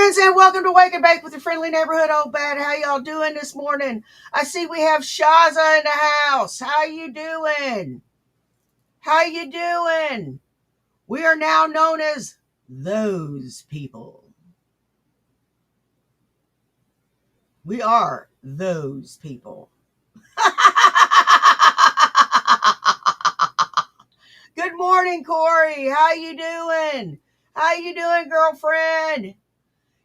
friends, and welcome to Wake and Bake with your friendly neighborhood old bad. How y'all doing this morning? I see we have Shaza in the house. How you doing? How you doing? We are now known as those people. We are those people. Good morning, Corey. How you doing? How you doing, girlfriend?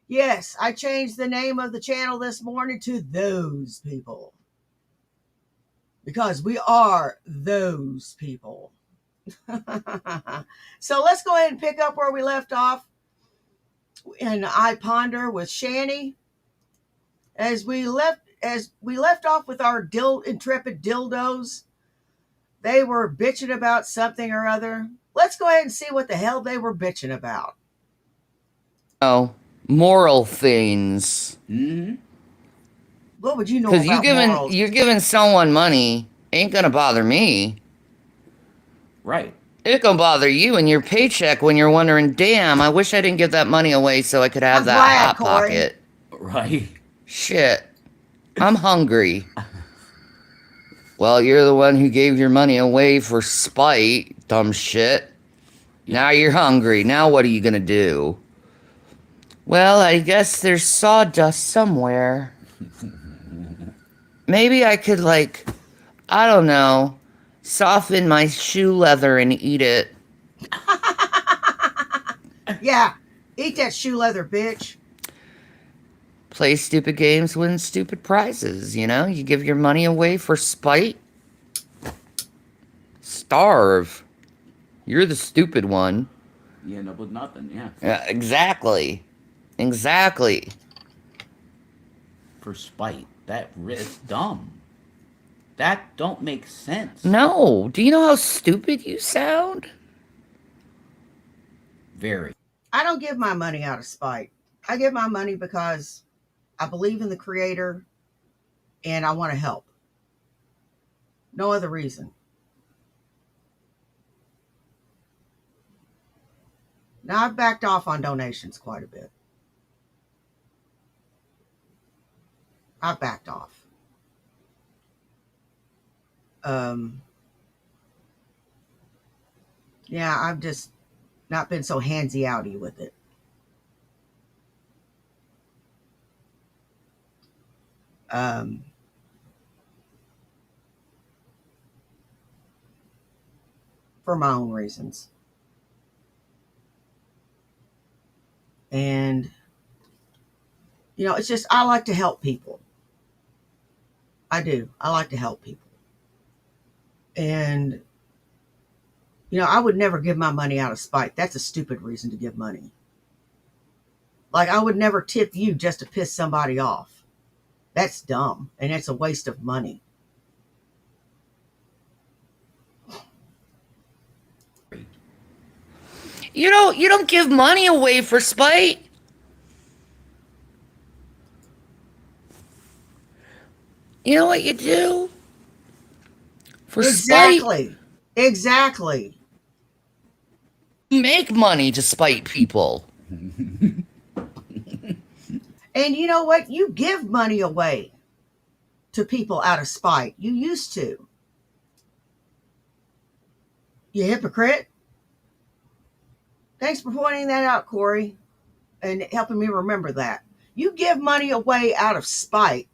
Yes, I changed the name of the channel this morning to Those People. Because we are those people. So let's go ahead and pick up where we left off. And I ponder with Shani. As we left off with our intrepid dildos, they were bitching about something or other. Let's go ahead and see what the hell they were bitching about. Oh, moral things. Mm-hmm. What would you know about morals? You're giving someone money ain't gonna bother me. Right. It's gonna bother you in your paycheck when you're wondering, damn, I wish I didn't give that money away so I could have that hot pocket. Right. Shit. I'm hungry. Well, you're the one who gave your money away for spite, dumb shit. Yeah. Now you're hungry. Now what are you gonna do? Well, I guess there's sawdust somewhere. Maybe I could, I don't know, soften my shoe leather and eat it. Yeah, eat that shoe leather, bitch. Play stupid games, win stupid prizes, you know? You give your money away for spite. Starve. You're the stupid one. You end up with nothing, yeah. Yeah, exactly. Exactly. For spite. It's dumb. That don't make sense. No. Do you know how stupid you sound? Very. I don't give my money out of spite. I give my money because I believe in the Creator and I want to help. No other reason. Now, I've backed off on donations quite a bit. I've backed off. Yeah, I've just not been so handsy-outy with it. For my own reasons. And, it's just, I like to help people. I do. I like to help people. And, I would never give my money out of spite. That's a stupid reason to give money. Like, I would never tip you just to piss somebody off. That's dumb. And it's a waste of money. You don't give money away for spite. You know what you do? For spite. Exactly. You make money to spite people. And you know what? You give money away to people out of spite. You used to. You hypocrite. Thanks for pointing that out, Corey, and helping me remember that. You give money away out of spite.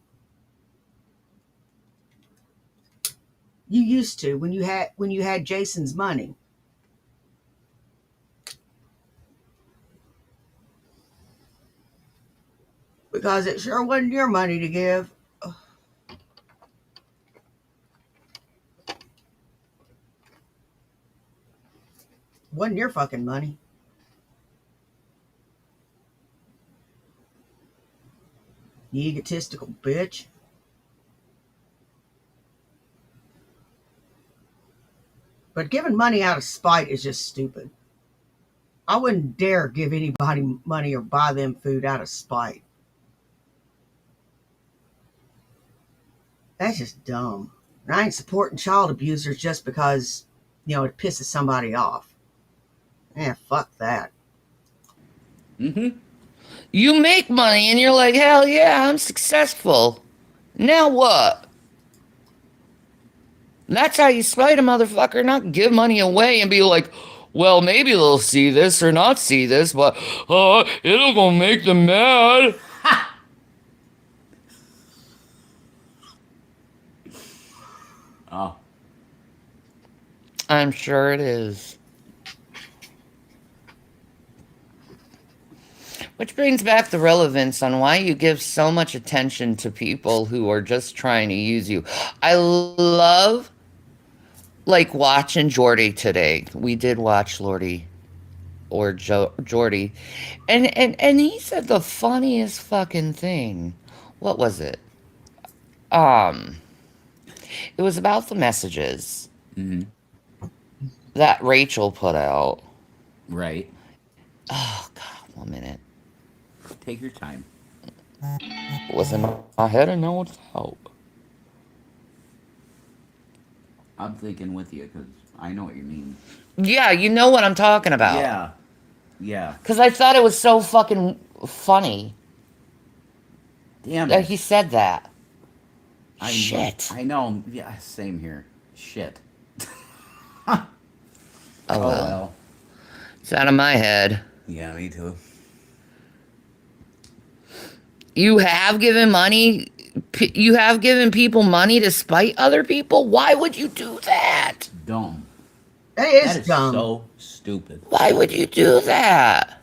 You used to when you had Jason's money. Because it sure wasn't your money to give. Wasn't your fucking money. You egotistical bitch. But giving money out of spite is just stupid. I wouldn't dare give anybody money or buy them food out of spite. That's just dumb. And I ain't supporting child abusers just because, it pisses somebody off. Yeah, fuck that. Mm-hmm. You make money and you're like, hell yeah, I'm successful. Now what? That's how you spite a motherfucker, not give money away and be like, well, maybe they'll see this or not see this, but it'll gonna make them mad. Oh, I'm sure it is. Which brings back the relevance on why you give so much attention to people who are just trying to use you. I love like watching Jordy today. We did watch Lordy or Jordy. And he said the funniest fucking thing. What was it? Um it was about the messages mm-hmm. that Rachel put out. Right. Oh god, 1 minute. Take your time. It was in my head and now it's out. I'm thinking with you because I know what you mean. Yeah, you know what I'm talking about. Yeah. Yeah. Because I thought it was so fucking funny Damn that it. he said that. I Shit. I know. Yeah, same here. Shit. Oh Oh well. well. It's out of my head. Yeah, me too. You have given money. You have given people money to spite other people. Why would you do that? Dumb. That is That is dumb. so stupid. Why would you do that?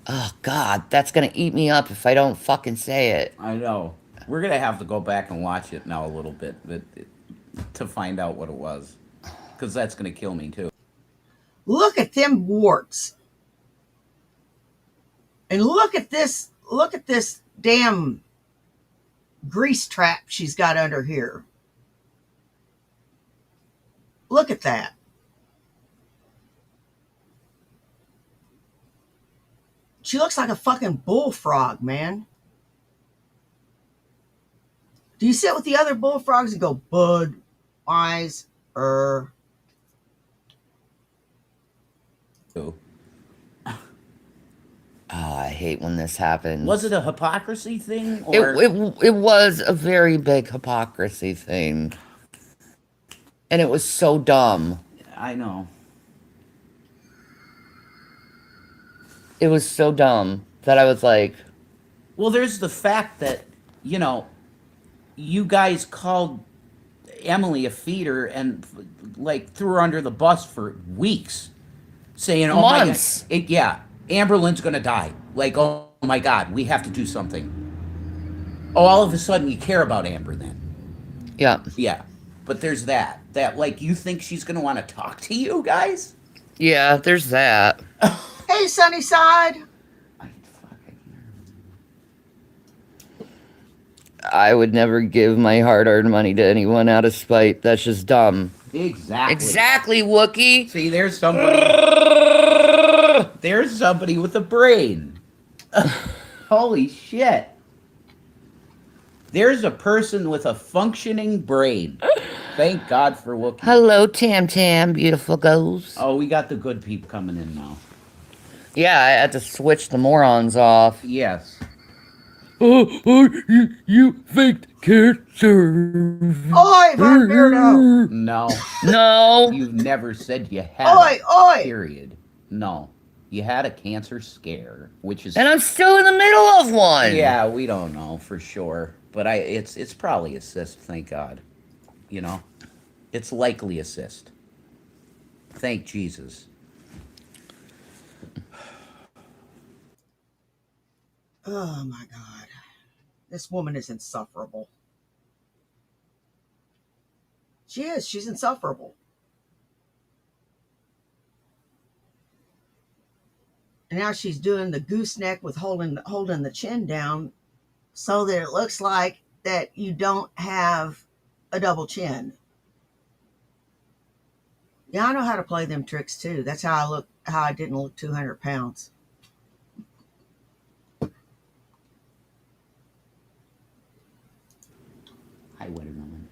Oh God, that's gonna eat me up if I don't fucking say it. I know. We're gonna have to go back and watch it now a little bit, to find out what it was, because that's gonna kill me too. Look at them warts. And look at this damn grease trap she's got under here. Look at that. She looks like a fucking bullfrog, man. Do you sit with the other bullfrogs and go, Bud, Wise, Too. Oh, I hate when this happens. Was it a hypocrisy thing, It, or it was a very big hypocrisy thing. And it was so dumb. I know. It was so dumb that I was like, Well, there's the fact that you guys called Emily a feeder and like threw her under the bus for weeks, saying, "Oh months. my god, yeah, Amberlynn's gonna die." Like, oh my god, we have to do something. Oh, all of a sudden you care about Amber then? Yeah. Yeah, but there's that like you think she's gonna want to talk to you guys? Yeah, there's that. Hey, Sunnyside. I would never give my hard-earned money to anyone out of spite. That's just dumb. Exactly. Exactly, Wookie. See, there's somebody. There's somebody with a brain. Holy shit. There's a person with a functioning brain. Thank God for Wookie. Hello, Tam Tam, beautiful ghost. Oh, we got the good peep coming in now. Yeah, I had to switch the morons off. Yes. You faked cancer. Oi, Von Beardo. No. No. You've never said you had. Oi, oi. Period. No. You had a cancer scare, which is. And I'm still in the middle of one. Yeah, we don't know for sure, but it's probably a cyst. Thank God. It's likely a cyst. Thank Jesus. Oh my God. This woman is insufferable. She is. She's insufferable. And now she's doing the gooseneck with holding the chin down so that it looks like that you don't have a double chin. Yeah, I know how to play them tricks too. That's how I didn't look 200 pounds. Hi, Wonder Woman.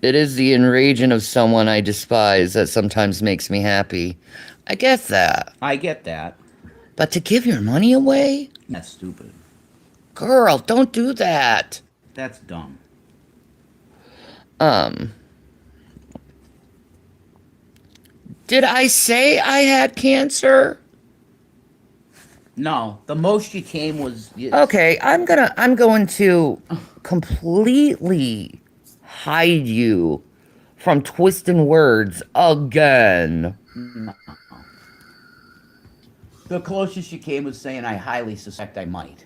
It is the enraging of someone I despise that sometimes makes me happy. I get that. I get that. But to give your money away? That's stupid. Girl, don't do that. That's dumb. Um, did I say I had cancer? No, the most you came was Okay, I'm going to completely hide you from twisting words again. No. The closest you came was saying I highly suspect I might.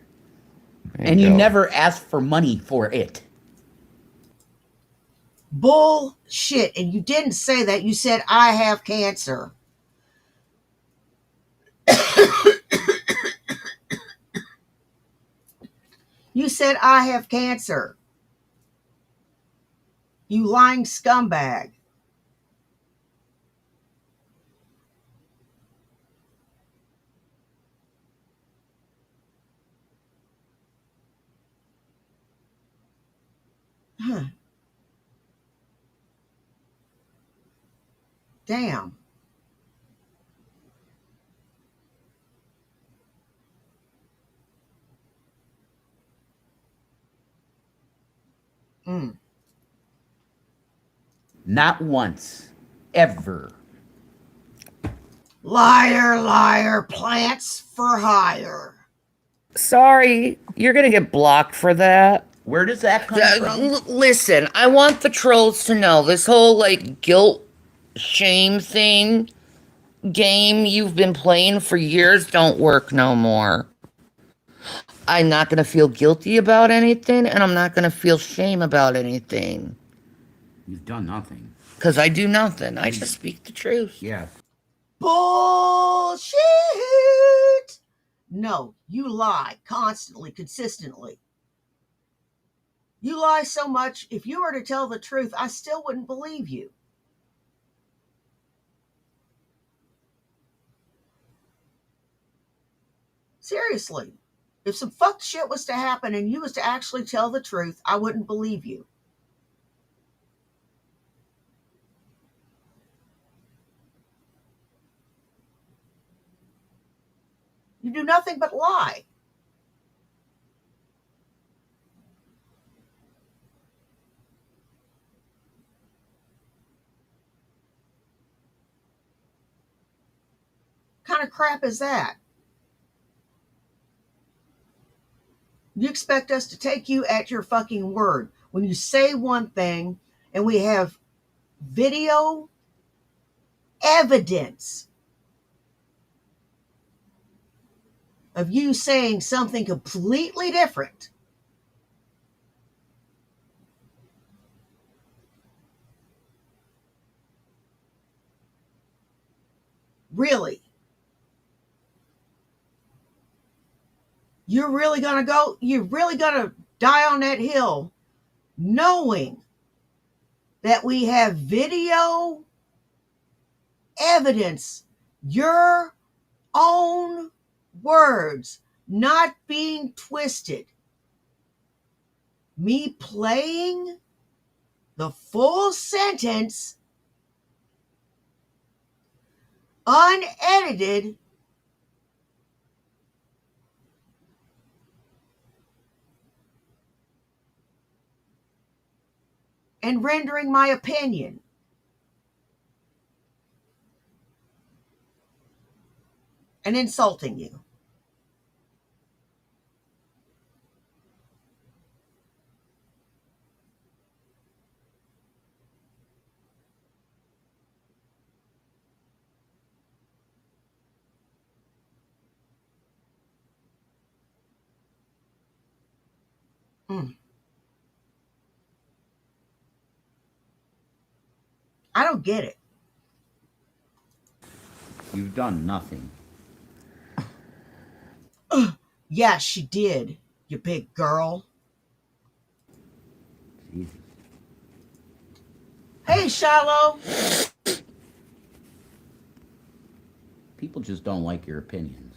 There And you go. never asked for money for it. Bullshit. And you didn't say that. You said, I have cancer. You said, I have cancer. You lying scumbag. Huh. Damn. Mm. Not once. Ever. Liar, liar, plants for hire. Sorry, you're gonna get blocked for that. Where does that come from? Listen, I want the trolls to know this whole like guilt shame thing game you've been playing for years don't work no more. I'm not gonna feel guilty about anything, and I'm not gonna feel shame about anything. You've done nothing. Because I do nothing. I just speak the truth. Yeah. Bullshit. No, you lie constantly, consistently. You lie so much, if you were to tell the truth, I still wouldn't believe you. Seriously. If some fucked shit was to happen and you was to actually tell the truth, I wouldn't believe you. You do nothing but lie. What kind of crap is that? You expect us to take you at your fucking word when you say one thing and we have video evidence of you saying something completely different. Really? You're really going to die on that hill knowing that we have video evidence, your own words not being twisted. Me playing the full sentence unedited and rendering my opinion. And insulting you. Mm. I don't get it. You've done nothing. Yeah, she did, you big girl. Jesus. Hey, Shiloh. People just don't like your opinions.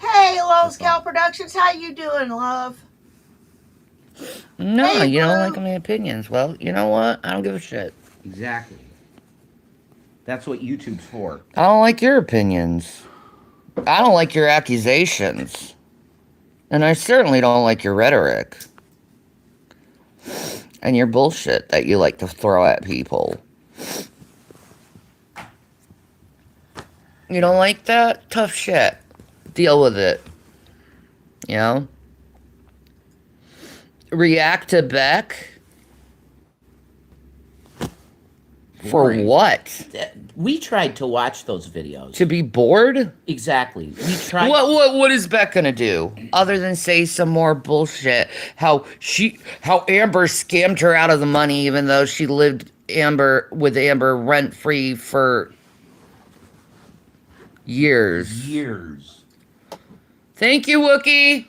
Hey, Lowe's Cal Productions. How you doing, love? No, Hey, you don't Blue. like my opinions. Well, you know what? I don't give a shit. Exactly. That's what YouTube's for. I don't like your opinions. I don't like your accusations. And I certainly don't like your rhetoric. And your bullshit that you like to throw at people. You don't like that? Tough shit. Deal with it. You know? React to Beck? For Boring. what? We tried to watch those videos. To be bored? Exactly. We tried. What is Beck gonna do other than say some more bullshit? How Amber scammed her out of the money, even though she lived with Amber rent free for years. Years. Thank you, Wookie.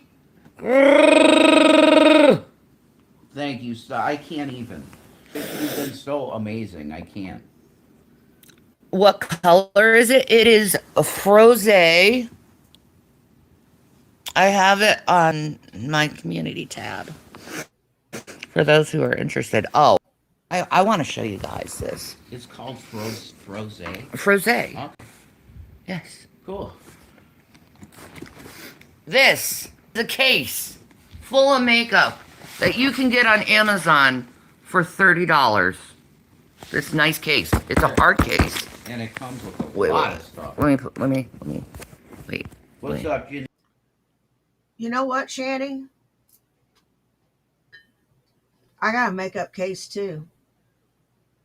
Thank you. I can't even. You've been so amazing. I can't. What color is it? It is a froze. I have it on my community tab for those who are interested. Oh, I want to show you guys this. It's called Froze. Froze. Okay. Yes. Cool. This is a case full of makeup that you can get on Amazon for $30. This nice case. It's a hard case. And it comes with a lot of stuff. Let me. Wait. What's up, Jen? You know what, Shanny? I got a makeup case too.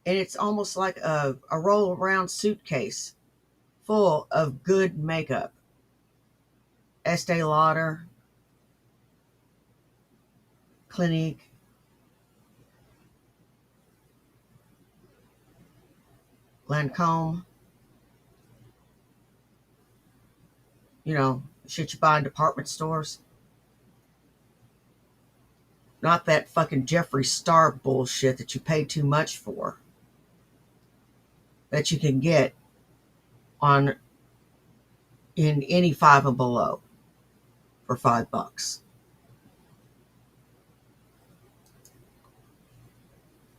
And it's almost like a roll around suitcase full of good makeup. Estee Lauder, Clinique, Lancome. You know, shit you buy in department stores. Not that fucking Jeffree Star bullshit that you pay too much for. That you can get in any Five and Below for $5.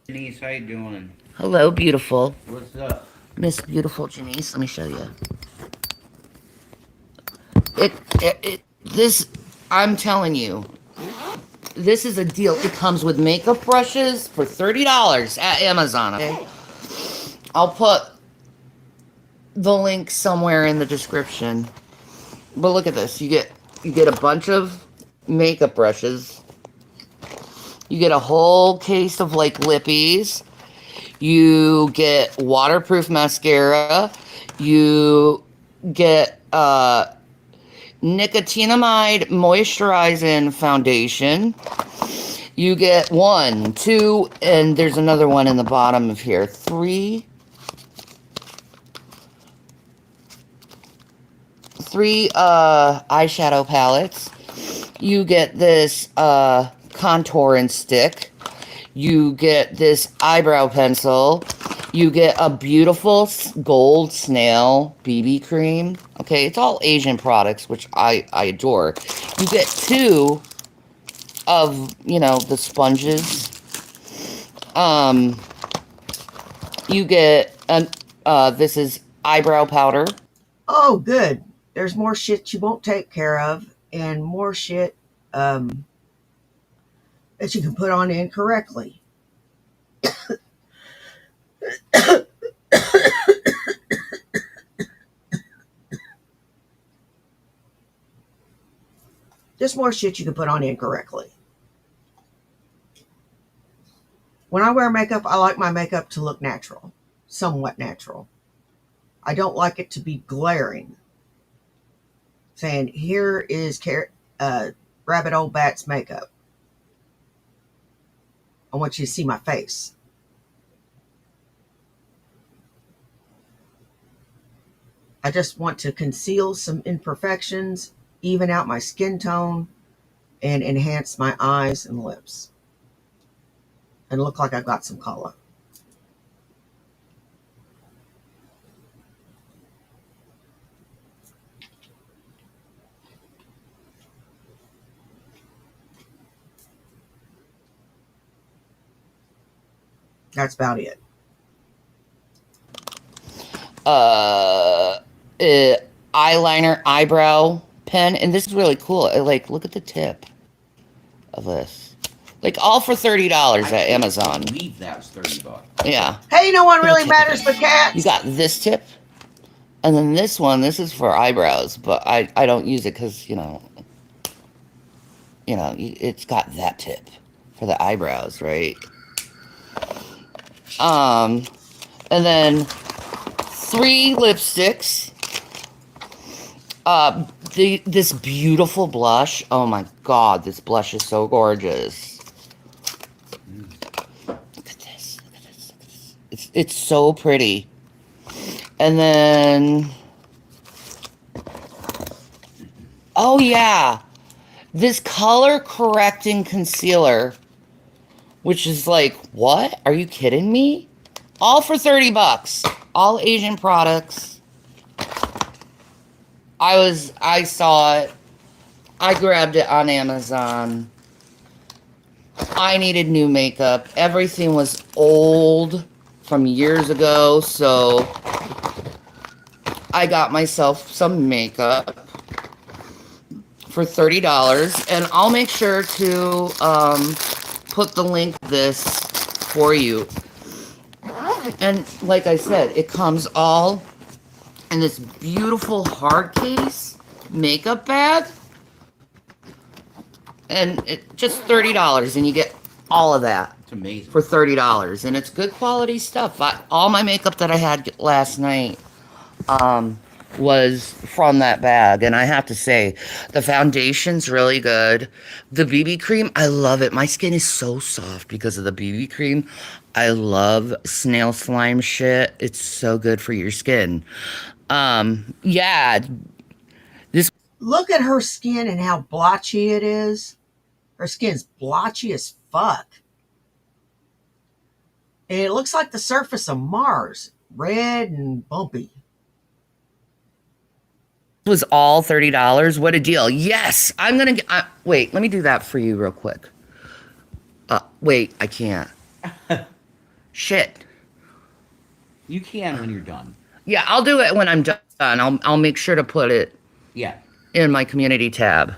Denise, how you doing? Hello, beautiful. What's up? Miss Beautiful Janice. Let me show you. This, I'm telling you, this is a deal. It comes with makeup brushes for $30 at Amazon, okay? I'll put the link somewhere in the description. But look at this. You get a bunch of makeup brushes. You get a whole case of like lippies. You get waterproof mascara. You get nicotinamide moisturizing foundation. You get 1, 2, and there's another one in the bottom of here. 3 eyeshadow palettes. You get this contouring stick. You get this eyebrow pencil. You get a beautiful gold snail BB cream. Okay, it's all Asian products, which I adore. You get 2 of, the sponges. You get, this is eyebrow powder. Oh, good. There's more shit you won't take care of and more shit that you can put on incorrectly. Just more shit you can put on incorrectly. When I wear makeup, I like my makeup to look natural, somewhat natural. I don't like it to be glaring. Saying, here is Rabbit Old Bat's makeup. I want you to see my face. I just want to conceal some imperfections, even out my skin tone, and enhance my eyes and lips. And look like I've got some color. That's about it. uh, uh eyeliner eyebrow pen, and this is really cool. Like, look at the tip of this. Like, all for $30 at Amazon. I believe that was $30. Yeah. Hey, no one really Tip. matters but cats. You got this tip, and then this one. This is for eyebrows, but I don't use it because it's got that tip for the eyebrows, right? And then 3 lipsticks. This beautiful blush. Oh my god, this blush is so gorgeous. Look at this. Look at this. Look at this. It's so pretty. And then, oh yeah, this color correcting concealer, which is like, what? Are you kidding me? All for $30. All Asian products. I saw it. I grabbed it on Amazon. I needed new makeup. Everything was old from years ago, so I got myself some makeup for $30, and I'll make sure to put the link to this for you. And like I said, it comes all in this beautiful hard case makeup bag, and it just $30, and you get all of that. It's amazing. For $30, and it's good quality stuff. All my makeup that I had last night was from that bag, and I have to say, the foundation's really good. The BB cream, I love it. My skin is so soft because of the BB cream. I love snail slime shit. It's so good for your skin. Yeah, this. Look at her skin and how blotchy it is. Her skin's blotchy as fuck. And it looks like the surface of Mars, red and bumpy. Was all $30. What a deal. Yes, I'm gonna wait, let me do that for you real quick. Wait, I can't. Shit. You can when you're done. Yeah, I'll do it when I'm done. I'll make sure to put it Yeah. in my community tab.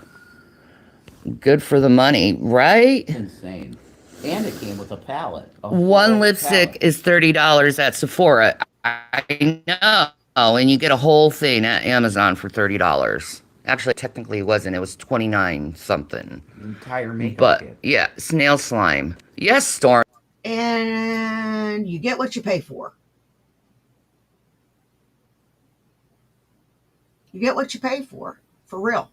Good for the money, right? Insane. And it came with a palette. One lipstick is $30 at Sephora. I know. And you get a whole thing at Amazon for $30. Actually, technically it wasn't. It was 29 something. Entire makeup But kit. yeah, snail slime. Yes, Storm. And you get what you pay for. You get what you pay for real.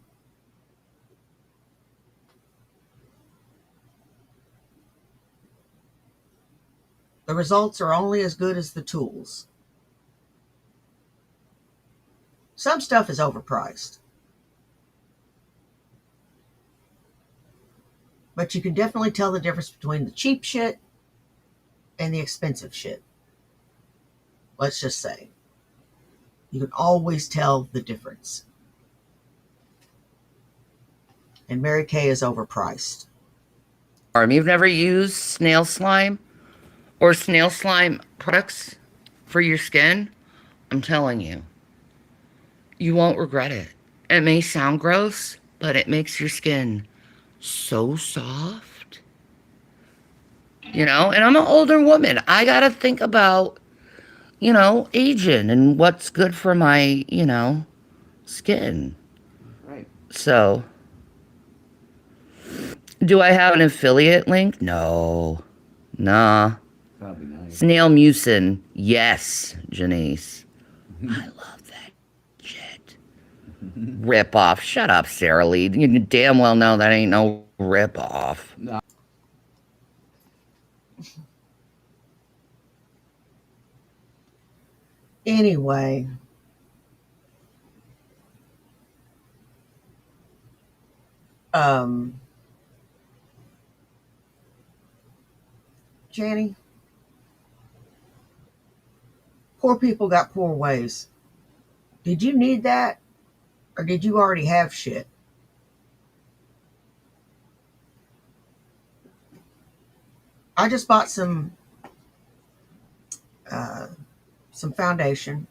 The results are only as good as the tools. Some stuff is overpriced. But you can definitely tell the difference between the cheap shit and the expensive shit. Let's just say. You can always tell the difference. And Mary Kay is overpriced. You've never used snail slime or snail slime products for your skin? I'm telling you. You won't regret it. It may sound gross, but it makes your skin so soft. And I'm an older woman. I gotta think about, aging and what's good for my, skin. Right. So, do I have an affiliate link? No. Nah. That'd be nice. Snail mucin. Yes, Janice. I love that shit. Rip off. Shut up, Sarah Lee. You damn well know that ain't no rip off. No. Anyway. Janny, poor people got poor ways. Did you need that? Or did you already have shit? I just bought some foundation.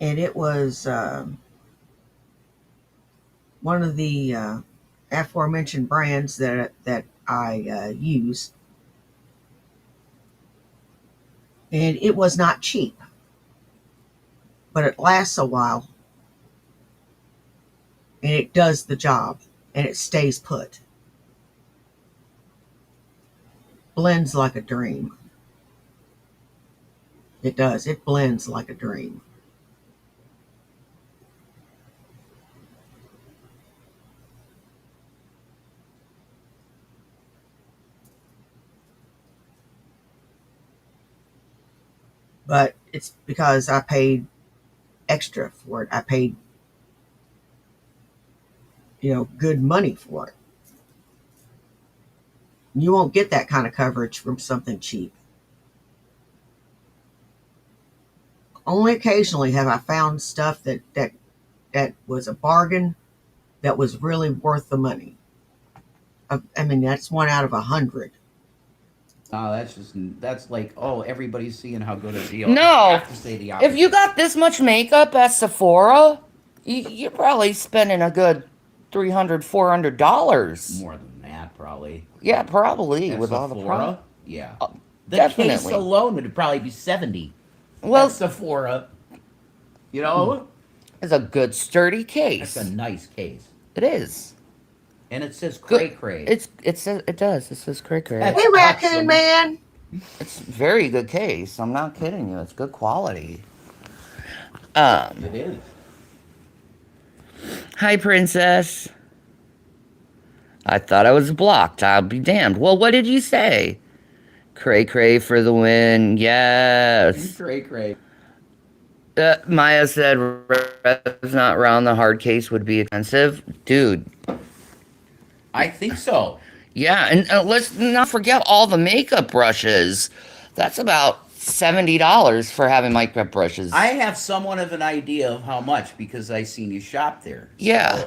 and it was one of the aforementioned brands that I use, and it was not cheap, but it lasts a while, and it does the job, and it stays put. Blends like a dream. It does. It blends like a dream. But it's because I paid extra for it. I paid, good money for it. You won't get that kind of coverage from something cheap. Only occasionally have I found stuff that was a bargain that was really worth the money. I mean, that's 1 out of 100. Oh, that's like, oh, everybody's seeing how good a deal. I No. have to say the opposite. If you got this much makeup at Sephora, you're probably spending a good $300, $400. More than that, probably. Yeah, probably At with all the Sephora? products. Yeah. Uh, The case definitely. alone would probably be 70. Well, At Sephora. You know? it's a good sturdy That's case. a nice case. It is. And it says cray cray. It does. It says cray cray. That's Hey, Raccoon awesome. Man. It's a very good case. I'm not kidding you. It's good quality. It is. Hi, Princess. I thought I was blocked. I'll be damned. Well, what did you say? Cray cray for the win. Yes. Cray cray. Maya said revs not round the hard case would be expensive. Dude. I think so. Yeah, and let's not forget all the makeup brushes. That's about $70 for having makeup brushes. I have somewhat of an idea of how much because I seen you shop there. Yeah.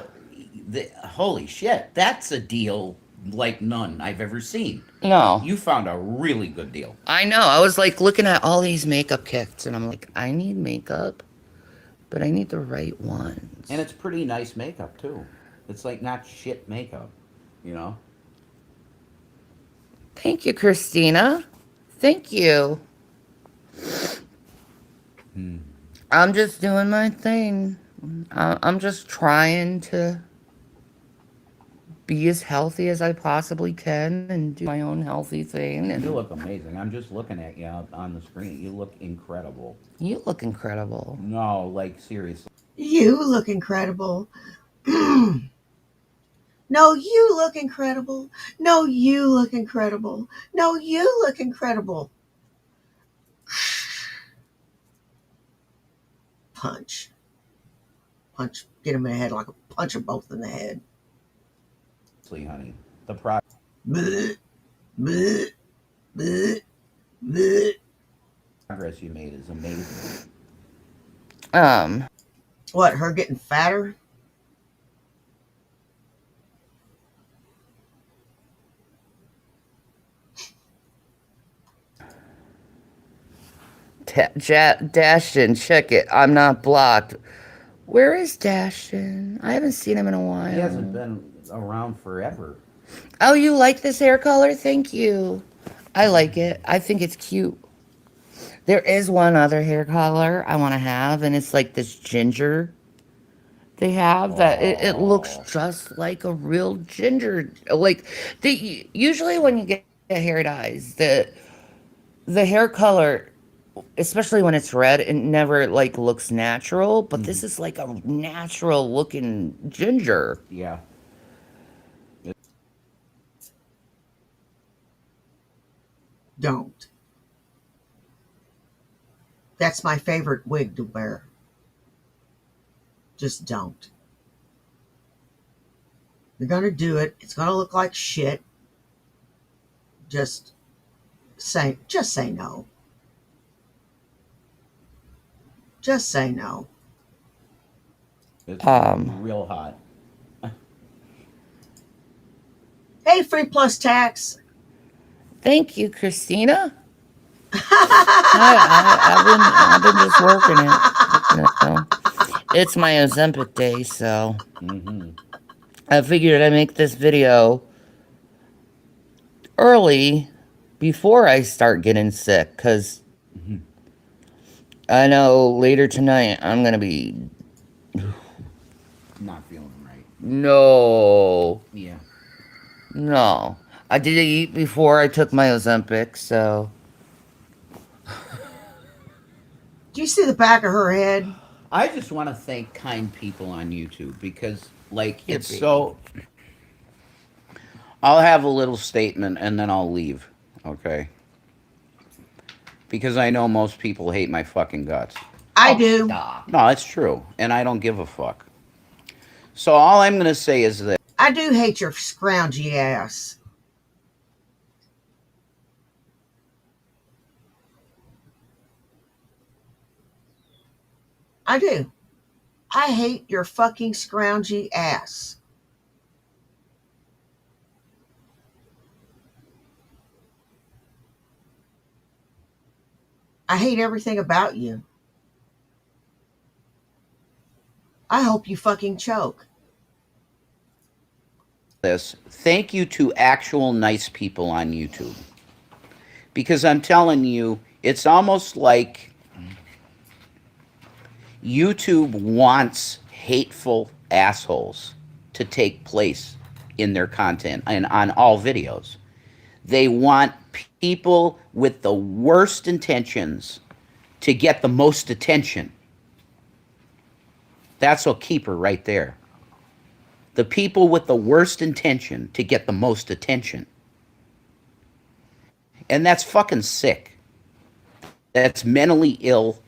So, holy shit, that's a deal like none I've ever seen. No. You found a really good deal. I know. I was like looking at all these makeup kits, and I'm like, I need makeup, but I need the right ones. And it's pretty nice makeup too. It's like not shit makeup, you know? Thank you, Christina. Thank you. I'm just doing my thing. I'm just trying to be as healthy as I possibly can and do my own healthy thing. And You look amazing. I'm just looking at you on the screen. You look incredible. you look incredible. No, like seriously. You look incredible. No, you look incredible. No, you look incredible. No, you look incredible. Punch. Punch. Get him in the head like a punch them both in the head. Honey, the product. Bleh, bleh, bleh, bleh. Progress you made is amazing. What, her getting fatter? Dashton, check it. I'm not blocked. Where is Dashton? I haven't seen him in a while. He hasn't been around forever. Oh, you like this hair color? Thank you. I like it. I think it's cute. There is one other hair color I want to have, and it's like this ginger they have that it looks just like a real ginger. Like usually when you get hair dyes, the hair color, especially when it's red, it never like looks natural. But this is like a natural looking ginger. Yeah. Don't. That's my favorite wig to wear. Just don't. You're going to do it. It's going to look like shit. Just say no. Just say no. It's Um. real hot. Hey, free plus tax. Thank you, Christina. I've been just working it. No. It's my Ozempic day, so I figured I'd make this video early before I start getting sick, because I know later tonight I'm going to be... Not feeling right. No. Yeah. No. I did eat before I took my Ozempic, so... Do you see the back of her head? I just want to thank kind people on YouTube because, like, Your it's baby. so. I'll have a little statement and then I'll leave, okay? Because I know most people hate my fucking guts. I do. Stop. No, it's true, and I don't give a fuck. So all I'm gonna say is this. I do hate your scroungy ass. I do. I hate your fucking scroungy ass. I hate everything about you. I hope you fucking choke. Thank you to actual nice people on YouTube. Because I'm telling you, it's almost like YouTube wants hateful assholes to take place in their content and on all videos. They want people with the worst intentions to get the most attention. That's a keeper right there. The people with the worst intention to get the most attention. And that's fucking sick. That's mentally ill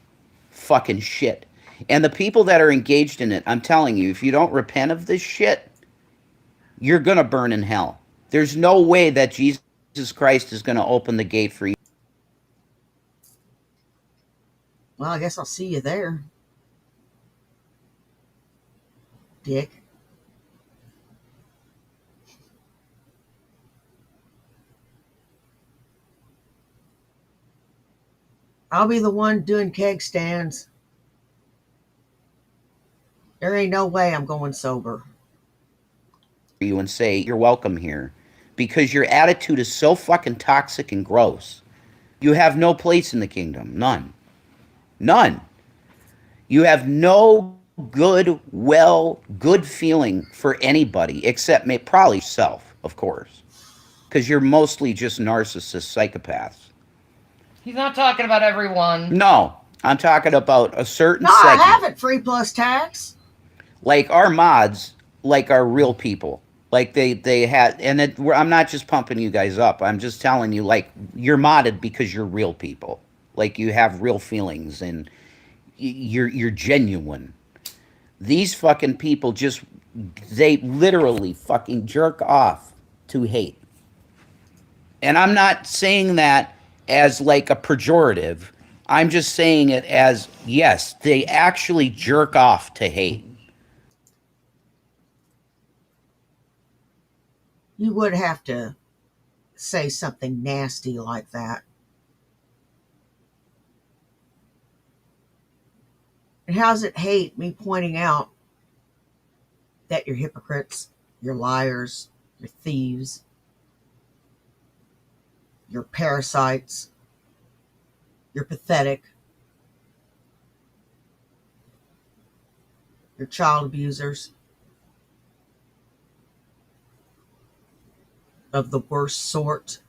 fucking shit. And the people that are engaged in it, I'm telling you, if you don't repent of this shit, you're going to burn in hell. There's no way that Jesus Christ is going to open the gate for you. Well, I guess I'll see you there, dick. I'll be the one doing keg stands. There ain't no way I'm going sober. You and say, you're welcome here. Because your attitude is so fucking toxic and gross. You have no place in the kingdom. None. None. You have no good feeling for anybody except probably yourself, of course. Because you're mostly just narcissist psychopaths. He's not talking about everyone. No, I'm talking about a certain No, I segment. haven't. Free plus tax. Like our mods, like are real people. Like they had, and I'm not just pumping you guys up. I'm just telling you, like, you're modded because you're real people. Like you have real feelings and you're genuine. These fucking people they literally fucking jerk off to hate. And I'm not saying that as like a pejorative. I'm just saying it as, yes, they actually jerk off to hate. You would have to say something nasty like that. And how's it hate me pointing out that you're hypocrites, you're liars, you're thieves, you're parasites, you're pathetic, you're child abusers of the worst sort.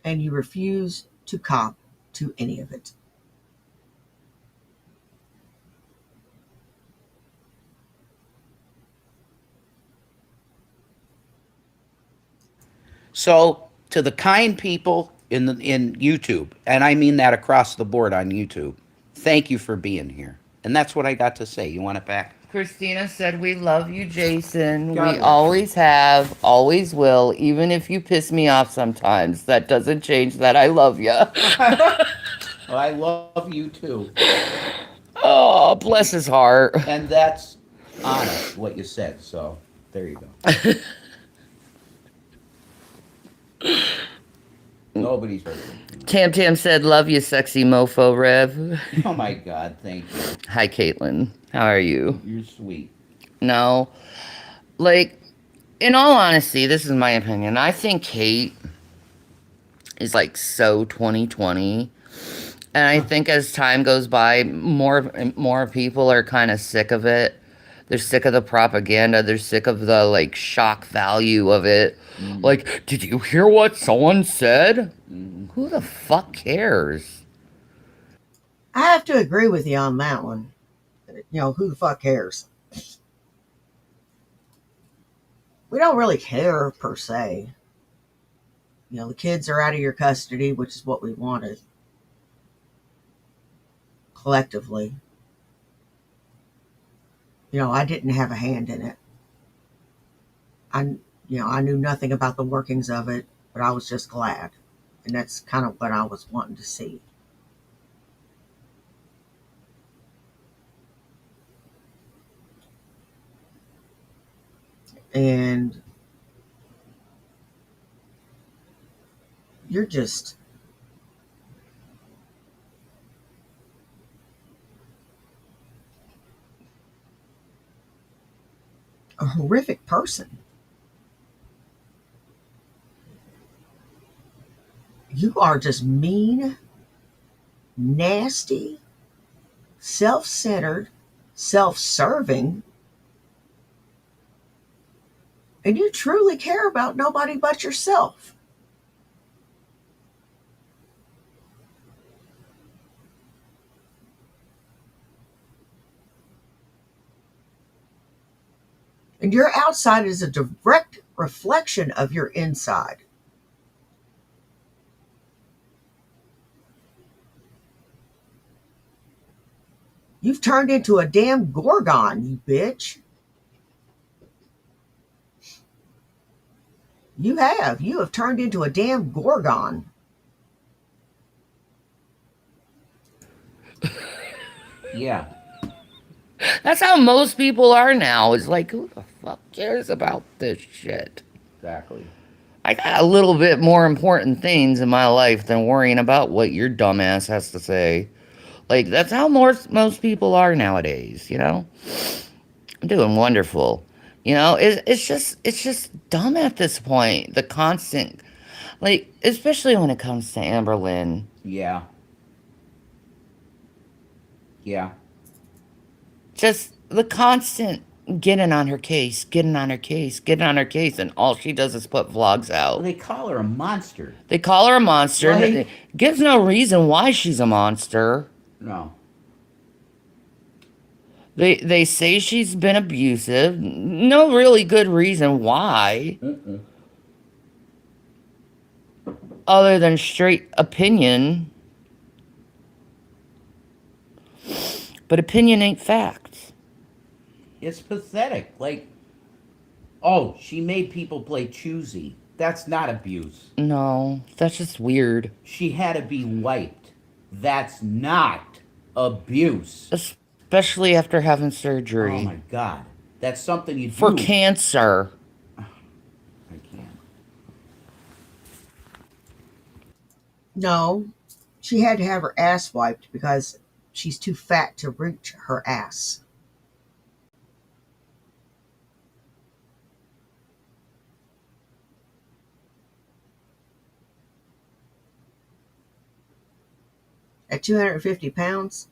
And you refuse to cop to any of it. So to the kind people in YouTube, and I mean that across the board on YouTube, thank you for being here. And that's what I got to say. You want it back? Christina said, we love you, Jason. God We bless. always have, always will, even if you piss me off sometimes. That doesn't change that I love you. Well, I love you too. Oh, bless his heart. And that's honest what you said. So There you go. Nobody's perfect. Tam Tam said, "Love you, sexy mofo, Rev." Oh my God, thank you. Hi, Caitlin. How are you? You're sweet. No, like, in all honesty, this is my opinion. I think Kate is like so 2020. And I think as time goes by, more people are kind of sick of it. They're sick of the propaganda. They're sick of the like shock value of it. Like, did you hear what someone said? Who the fuck cares? I have to agree with you on that one. Who the fuck cares? We don't really care per se. The kids are out of your custody, which is what we wanted collectively. I didn't have a hand in it. I knew nothing about the workings of it, but I was just glad. And that's kind of what I was wanting to see. And you're just a horrific person. You are just mean, nasty, self-centered, self-serving, and you truly care about nobody but yourself. And your outside is a direct reflection of your inside. You've turned into a damn Gorgon, you bitch. You have. You have turned into a damn Gorgon. Yeah. That's how most people are now. It's like, who the fuck cares about this shit? Exactly. I got a little bit more important things in my life than worrying about what your dumbass has to say. Like, that's how most people are nowadays, I'm doing wonderful. It's just dumb at this point. The constant, like, especially when it comes to Amberlynn. Yeah. Yeah. Just the constant getting on her case, getting on her case, getting on her case, and all she does is put vlogs out. Well, they call her a monster. They call her a monster. Right? It gives no reason why she's a monster. No. They say she's been abusive. No really good reason why. Other than straight opinion. But opinion ain't facts. It's pathetic. Like, oh, she made people play choosy. That's not abuse. No, that's just weird. She had to be wiped. That's not abuse. Especially after having surgery. Oh my God. That's something you do. For cancer. I can't. No, she had to have her ass wiped because she's too fat to reach her ass. At 250 pounds,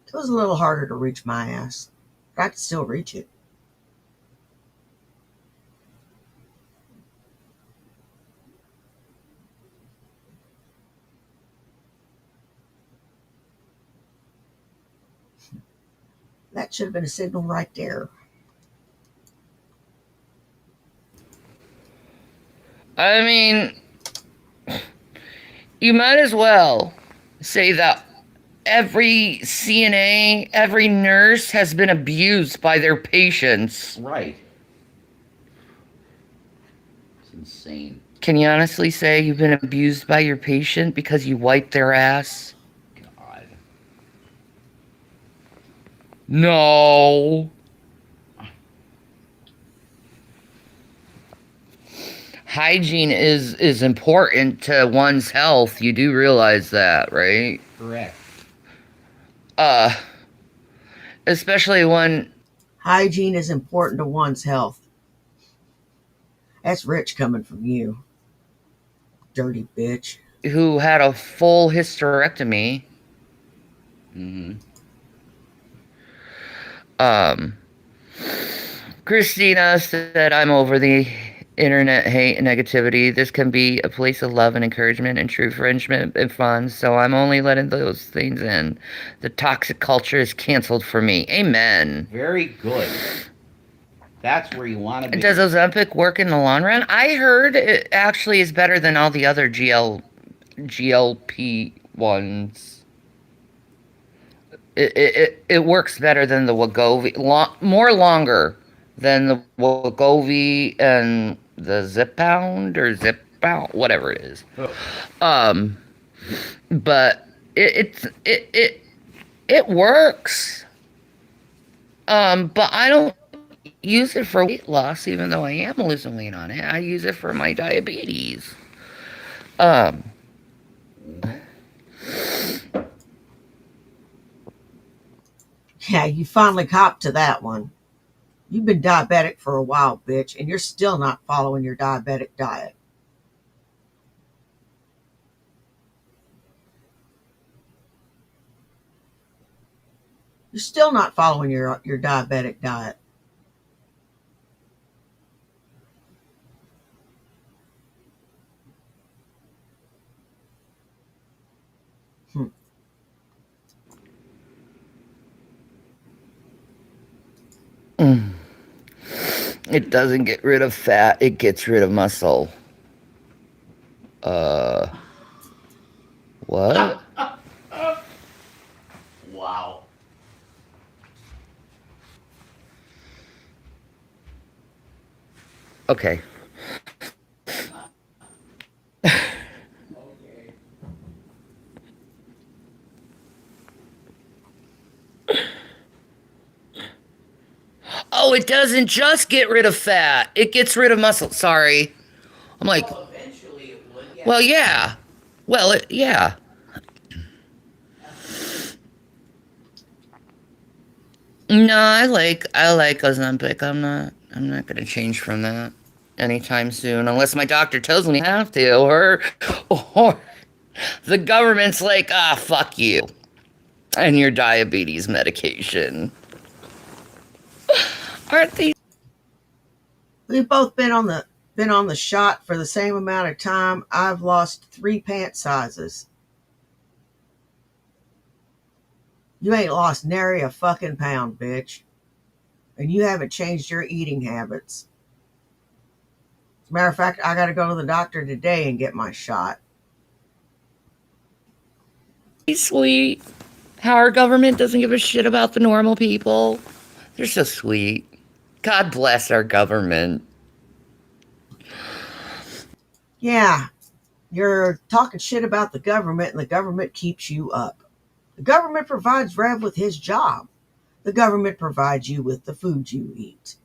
it was a little harder to reach my ass, but I could still reach it. That should have been a signal right there. I mean, you might as well say that every CNA, every nurse has been abused by their patients. Right. It's insane. Can you honestly say you've been abused by your patient because you wiped their ass? God. No. hygiene is important to one's health. You do realize that, right? Correct. Uh, especially when Hygiene is important to one's health. That's rich coming from you, dirty bitch. who had a full hysterectomy. Mm-hmm. Um, Christina said, I'm over the internet hate and negativity. This can be a place of love and encouragement and true friendship and fun, so I'm only letting those things in. The toxic culture is canceled for me. Amen. Very good. That's where you want to be. Does Ozempic work in the long run? I heard it actually is better than all the other GLP ones. It works better than the Wegovy, more longer than the Wegovy and the Zepbound or Zepbound, whatever it is. Oh. Um, but it works. But I don't use it for weight loss, even though I am losing weight on it. I use it for my diabetes. Um, Yeah, you finally copped to that one. You've been diabetic for a while, bitch, and you're still not following your diabetic diet. You're still not following your diabetic diet. Hmm. it doesn't get rid of fat, it gets rid of muscle. Uh, what? Wow. Okay. Okay. Oh, it doesn't just get rid of fat, it gets rid of muscle. Sorry. I'm like, Well, eventually it would. Yeah. well, yeah. Well, yeah. No, I like Ozempic. I'm not gonna change from that anytime soon, unless my doctor tells me I have to, or the government's like, fuck you and your diabetes medication. Aren't these? We've both been on the shot for the same amount of time. I've lost 3 pant sizes. You ain't lost nary a fucking pound, bitch. And you haven't changed your eating habits. As a matter of fact, I gotta go to the doctor today and get my shot. Sweet. How our government doesn't give a shit about the normal people. They're so sweet. God bless our government. Yeah, you're talking shit about the government and the government keeps you up. The government provides Rev with his job. The government provides you with the food you eat.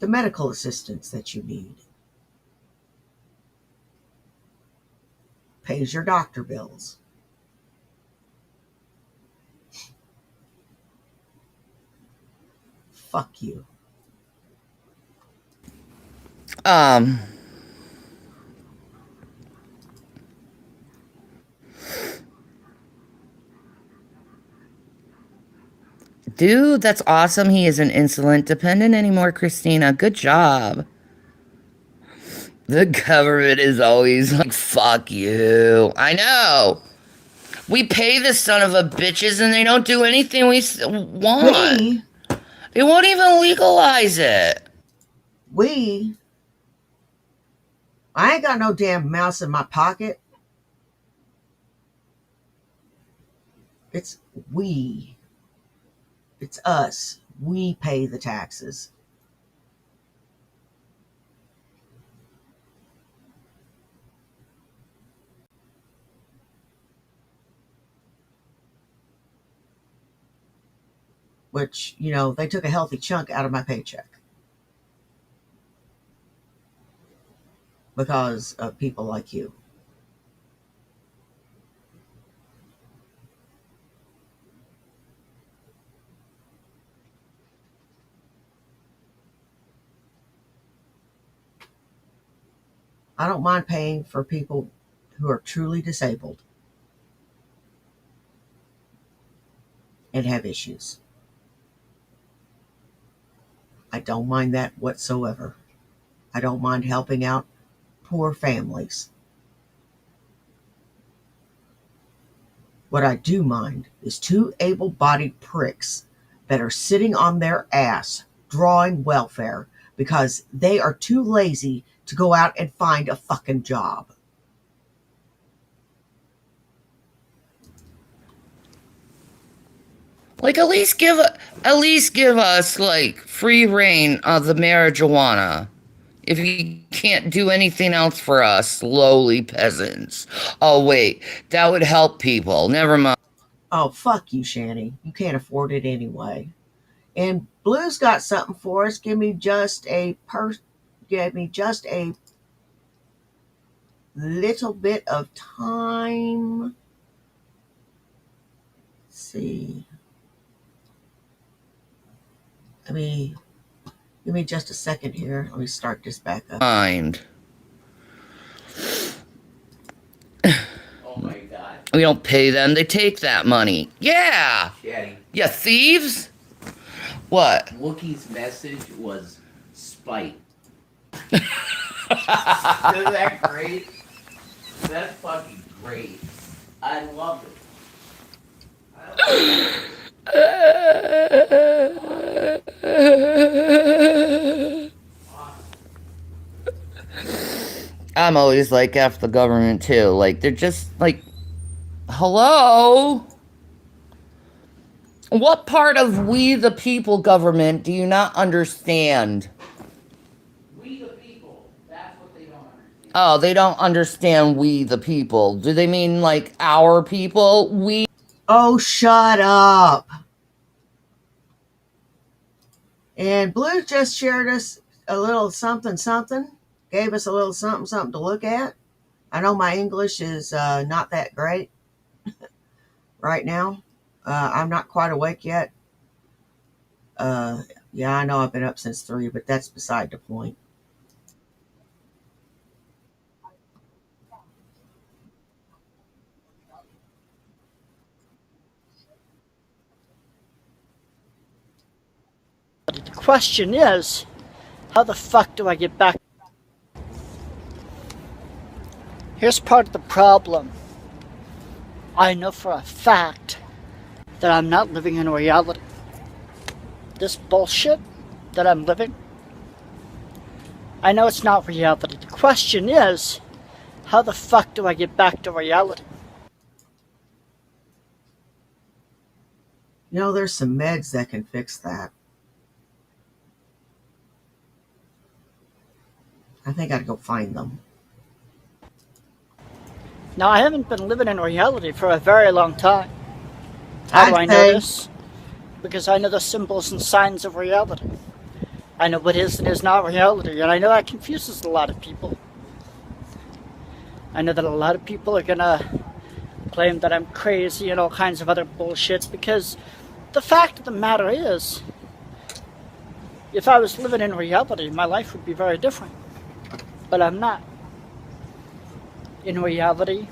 The medical assistance that you need. Pays your doctor bills. Fuck you. Um, Dude, that's awesome. He isn't insulin dependent anymore, Christina. Good job. The government is always like, fuck you. I know. We pay the son of a bitches and they don't do anything we want. We, They won't even legalize it. we, I ain't got no damn mouse in my pocket. It's we. It's us. We pay the taxes. which, they took a healthy chunk out of my paycheck because of people like you. I don't mind paying for people who are truly disabled and have issues. I don't mind that whatsoever. I don't mind helping out poor families. What I do mind is two able-bodied pricks that are sitting on their ass drawing welfare because they are too lazy to go out and find a fucking job. Like at least give us like free reign of the marijuana. If you can't do anything else for us, lowly peasants. Oh wait, that would help people. Never mind. Oh, fuck you, Shanny. You can't afford it anyway. And Blue's got something for us. Give me just a little bit of time. Let's see. Give me just a second here. Let me start this back up. Mind. Oh my God. We don't pay them. They take that money. Yeah. Chatty. Yeah, thieves. What? Wookie's message was spite. Isn't that great? That's fucking great. I love it. I'm always like F the government too. Like they're just like, hello? What part of we the people government do you not understand? We the people. That's what they don't understand. Oh, they don't understand we the people. Do they mean like our people? We. Oh, shut up. And Blue just shared us a little something, gave us a little something to look at. I know my English is not that great right now. I'm not quite awake yet. Yeah, I know I've been up since 3, but that's beside the point. The question is, how the fuck do I get back? Here's part of the problem. I know for a fact that I'm not living in reality. This bullshit that I'm living, I know it's not reality. The question is, how the fuck do I get back to reality? There's some meds that can fix that. I think I'd go find them. Now, I haven't been living in reality for a very long time. How do I know this? Because I know the symbols and signs of reality. I know what is and is not reality, and I know that confuses a lot of people. I know that a lot of people are gonna claim that I'm crazy and all kinds of other bullshit, because the fact of the matter is, if I was living in reality, my life would be very different. But I'm not. In reality,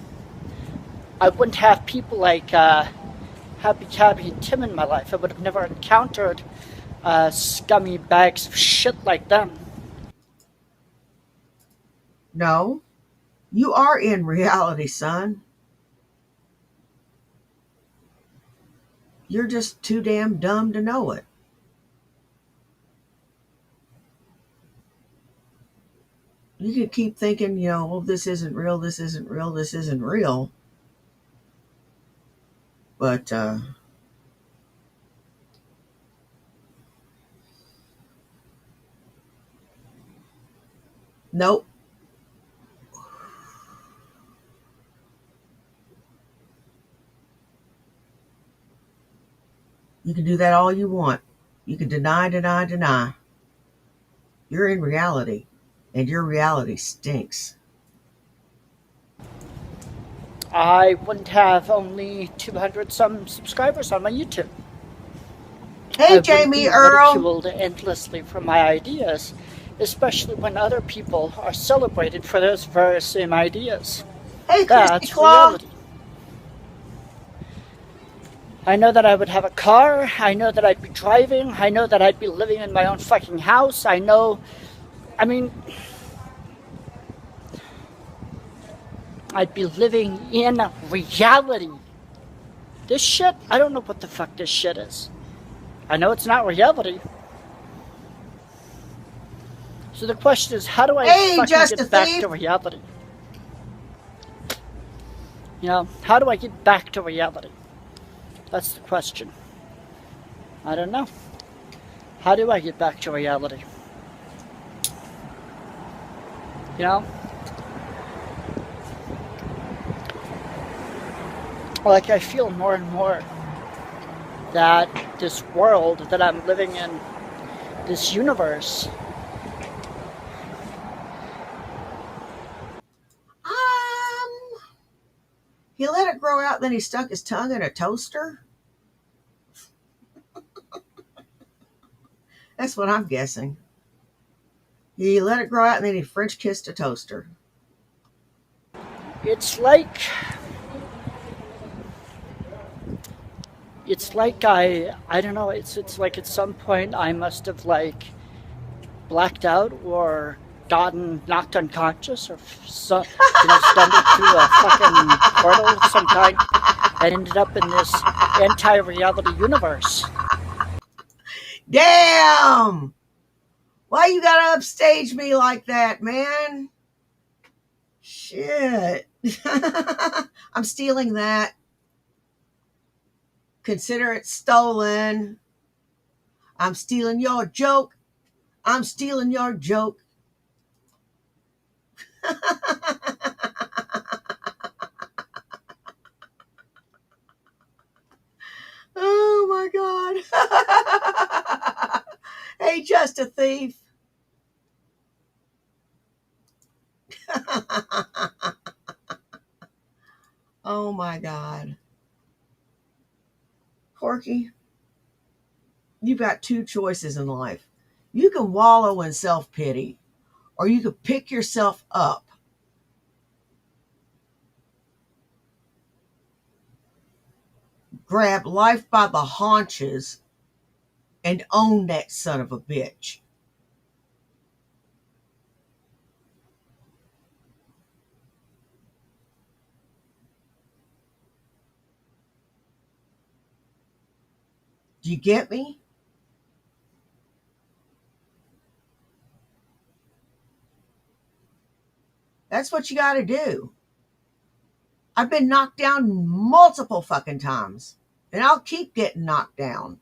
I wouldn't have people like Happy Cabby and Tim in my life. I would have never encountered scummy bags of shit like them. No, you are in reality, son. You're just too damn dumb to know it. You can keep thinking, oh, this isn't real, this isn't real, this isn't real. But nope. You can do that all you want. You can deny, deny, deny. You're in reality, and your reality stinks. I wouldn't have only 200 some subscribers on my YouTube. I Hey, wouldn't Jamie be Earl. ridiculed endlessly for my ideas, especially when other people are celebrated for those very same ideas. Hey, Christy That's Claw. reality. I know that I would have a car. I know that I'd be driving. I know that I'd be living in my own fucking house. I mean, I'd be living in reality. This shit, I don't know what the fuck this shit is. I know it's not reality. So the question is, how do I fucking get back to reality? You know, how do I get back to reality? That's the question. I don't know. How do I get back to reality? You know? Like, I feel more and more that this world that I'm living in, this universe, He let it grow out, then he stuck his tongue in a toaster? That's what I'm guessing. He let it grow out, and then he French kissed a toaster. it's like I don't know, it's like at some point I must have like blacked out or gotten knocked unconscious or stumbled through a fucking portal of some kind and ended up in this anti-reality universe. Damn! Why you gotta upstage me like that, man? Shit. I'm stealing that. Consider it stolen. I'm stealing your joke. I'm stealing your joke. Oh my God. Hey, just a thief. Oh my God. Corky, you've got two choices in life. You can wallow in self-pity, or you can pick yourself up. Grab life by the haunches and own that son of a bitch. Do you get me? That's what you got to do. I've been knocked down multiple fucking times, and I'll keep getting knocked down.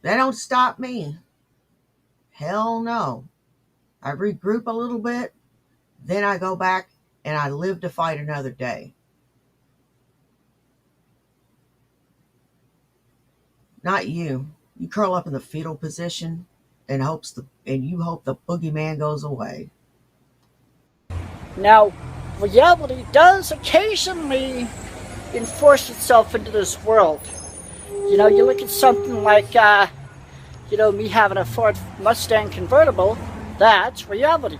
That don't stop me. Hell no. I regroup a little bit, then I go back and I live to fight another day. Not you. You curl up in the fetal position and you hope the boogeyman goes away. Now, reality does occasionally enforce itself into this world. You know, you look at something like, me having a Ford Mustang convertible, that's reality.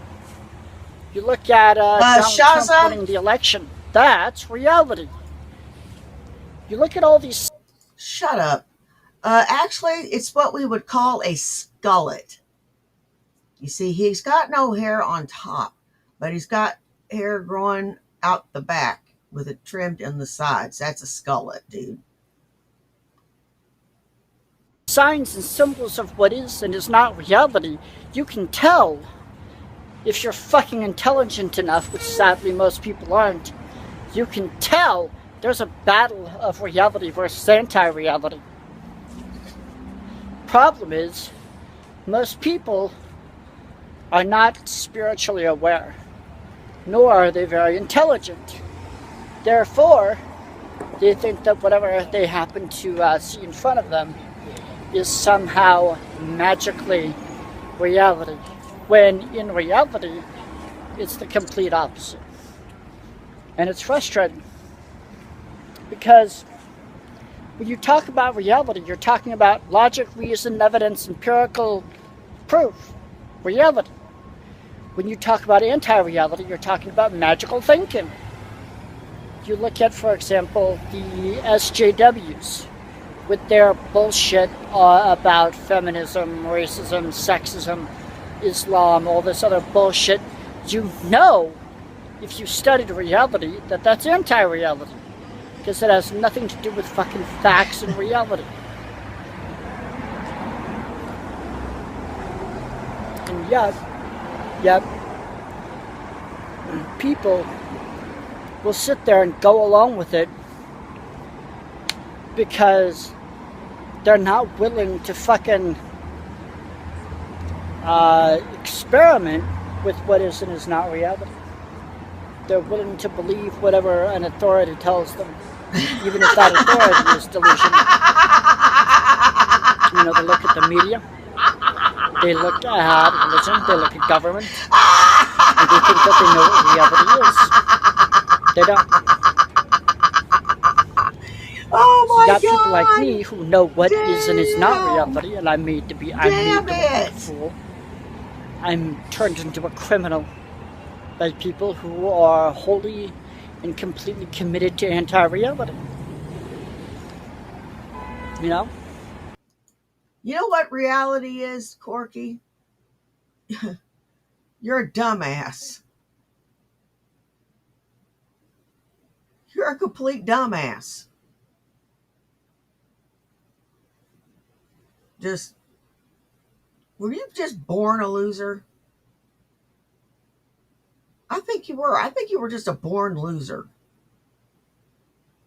You look at Donald Trump winning the election, that's reality. You look at all these... Shut up. Actually, it's what we would call a skullet. You see, he's got no hair on top, but he's got hair growing out the back with it trimmed in the sides. That's a skullet, dude. signs and symbols of what is and is not reality. You can tell if you're fucking intelligent enough, which sadly most people aren't. You can tell there's a battle of reality versus anti-reality. Problem is, most people are not spiritually aware, nor are they very intelligent. Therefore, They think that whatever they happen to see in front of them is somehow magically reality, when in reality, it's the complete opposite. And it's frustrating because when you talk about reality, you're talking about logic, reason, evidence, empirical proof, reality. When you talk about anti-reality, you're talking about magical thinking. You look at, for example, the SJWs with their bullshit about feminism, racism, sexism, Islam, all this other bullshit. You know, if you studied reality, that that's anti-reality, because it has nothing to do with fucking facts and reality. And yet, people will sit there and go along with it because they're not willing to fucking experiment with what is and is not reality. They're willing to believe whatever an authority tells them, even if that authority is delusional. You know, they look at the media, they look at religion, they look at government, and they think that they know what reality is. They don't. Oh So my you got God! people like me who know what is and is not Damn. reality, and I'm made to look like a fool. I'm turned into a criminal by people who are wholly and completely committed to anti-reality. You know? You know what reality is, Corky? You're a dumbass. You're a complete dumbass. Were you just born a loser? I think you were. I think you were just a born loser.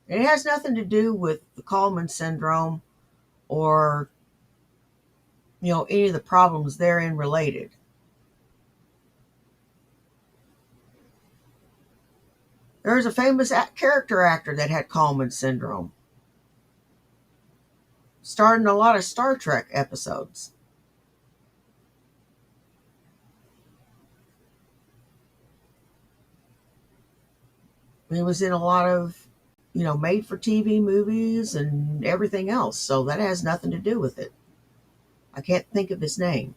And it has nothing to do with the Kallman syndrome or, any of the problems therein related. There was a famous character actor that had Kallman syndrome. Starred in a lot of Star Trek episodes. He was in a lot of, made for TV movies and everything else. So that has nothing to do with it. I can't think of his name.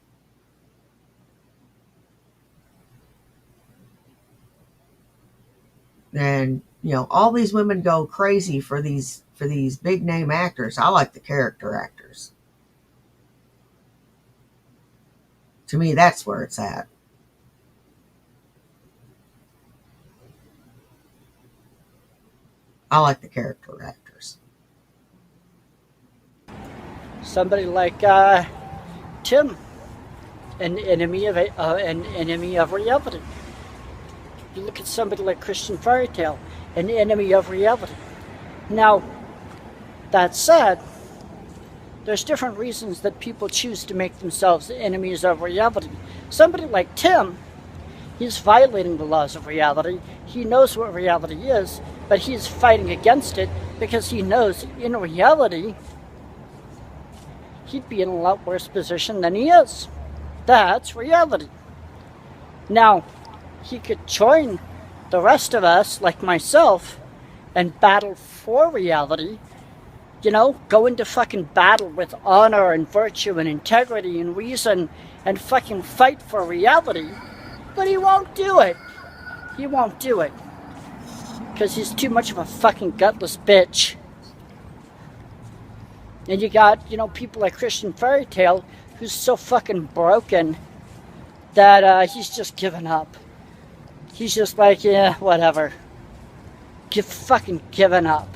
And, all these women go crazy for these big name actors. I like the character actors. To me, that's where it's at. I like the character actors. Somebody like Tim, an enemy of reality. You look at somebody like Christian Fairytale, an enemy of reality. Now, that said, there's different reasons that people choose to make themselves enemies of reality. Somebody like Tim, he's violating the laws of reality. He knows what reality is, but he's fighting against it because he knows in reality he'd be in a lot worse position than he is. That's reality. Now, he could join the rest of us, like myself, and battle for reality. Go into fucking battle with honor and virtue and integrity and reason and fucking fight for reality. But he won't do it. He won't do it. Because he's too much of a fucking gutless bitch. And you got, people like Christian Fairytale, who's so fucking broken that he's just given up. He's just like, yeah, whatever. Fucking given up.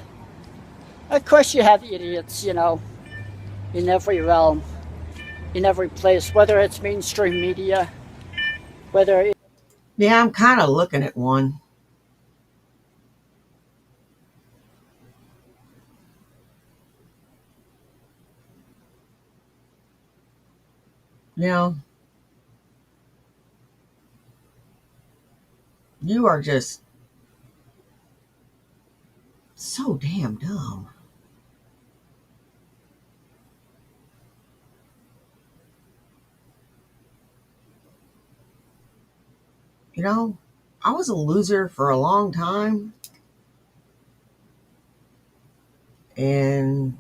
Of course you have idiots, in every realm, in every place, whether it's mainstream media, whether it's... Yeah, I'm kind of looking at one. You are just So damn dumb. You know, I was a loser for a long time. And,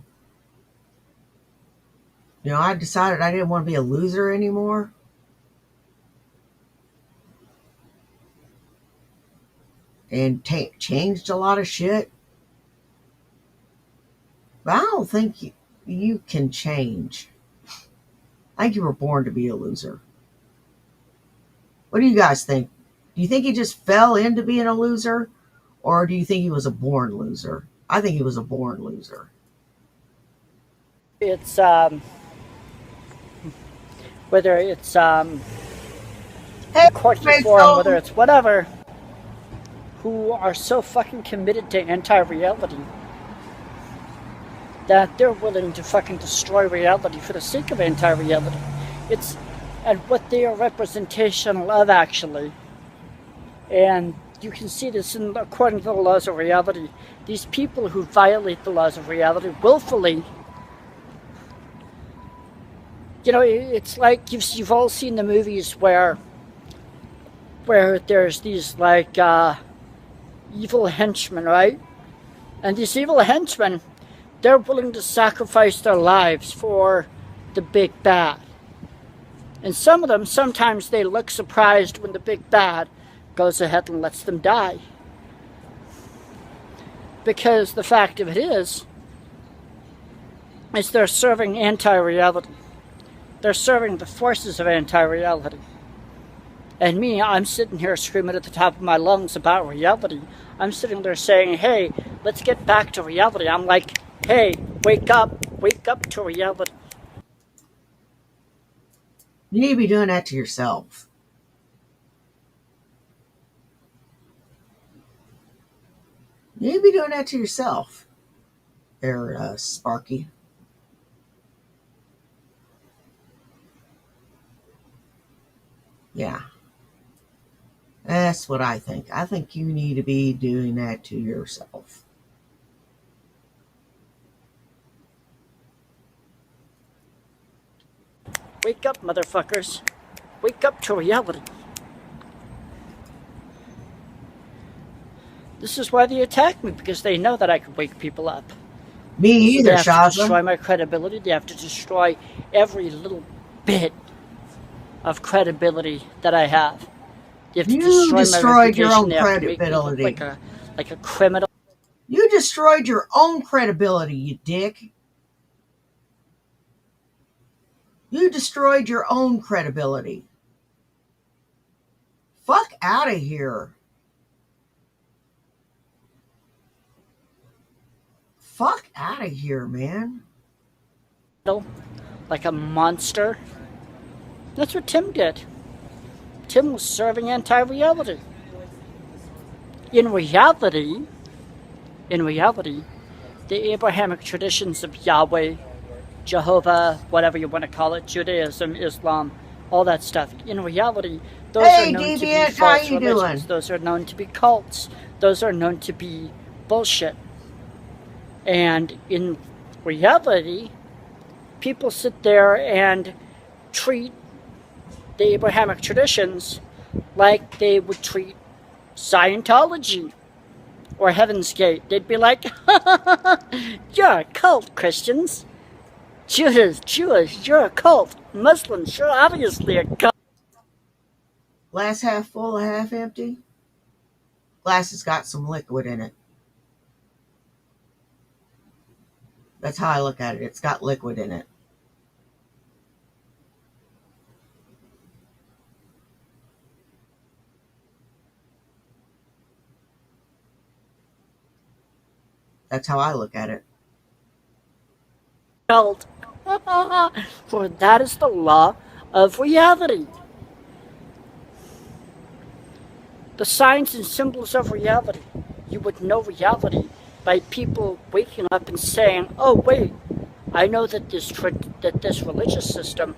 I decided I didn't want to be a loser anymore. And changed a lot of shit. But I don't think you can change. I think you were born to be a loser. What do you guys think? Do you think he just fell into being a loser? Or do you think he was a born loser? I think he was a born loser. It's whether it's Hey, court Rachel. reform, whether it's whatever, who are so fucking committed to anti-reality that they're willing to fucking destroy reality for the sake of anti-reality. It's and what they are representational of, actually. And you can see this according to the laws of reality. These people who violate the laws of reality willfully, it's like you've all seen the movies where there's these like evil henchmen, right? And these evil henchmen, they're willing to sacrifice their lives for the big bad. And some of them, sometimes they look surprised when the big bad goes ahead and lets them die. Because the fact of it is they're serving anti-reality. They're serving the forces of anti-reality. And me, I'm sitting here screaming at the top of my lungs about reality. I'm sitting there saying, hey, let's get back to reality. I'm like, hey, wake up to reality. You need to be doing that to yourself. You need to be doing that to yourself. There, Sparky. Yeah. That's what I think. I think you need to be doing that to yourself. Wake up, motherfuckers. Wake up to reality. This is why they attack me, because they know that I can wake people up. Me either, They have to Shaza. destroy my credibility. They have to destroy every little bit of credibility that I have. They have to You destroy destroyed my your own reputation. They have to make me credibility. look like a criminal. You destroyed your own credibility, you dick. You destroyed your own credibility. Fuck out of here. Fuck out of here, man. Like a monster. That's what Tim did. Tim was serving anti-reality. In reality, the Abrahamic traditions of Yahweh, Jehovah, whatever you want to call it, Judaism, Islam, all that stuff. In reality, those Hey, are known to be Deviant, how false you religions. doing? Those are known to be cults. Those are known to be bullshit. And in reality, people sit there and treat the Abrahamic traditions like they would treat Scientology or Heaven's Gate. They'd be like, you're a cult, Christians. Jews, you're a cult. Muslims, you're obviously a cult. Glass half full or half empty? Glass has got some liquid in it. That's how I look at it. It's got liquid in it. That's how I look at it. Cult. For that is the law of reality. The signs and symbols of reality. You would know reality by people waking up and saying, oh wait, I know that this religious system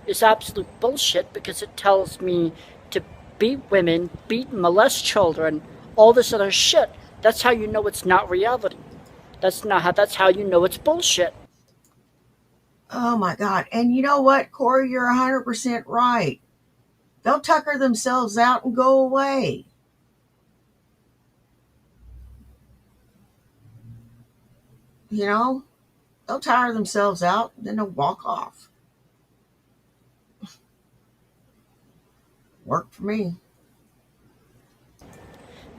is absolute bullshit because it tells me to beat women, beat and molest children, all this other shit. That's how you know it's not reality. That's how you know it's bullshit. Oh my God. And you know what, Corey? You're 100% right. They'll tucker themselves out and go away. You know, they'll tire themselves out, then they'll walk off. Worked for me.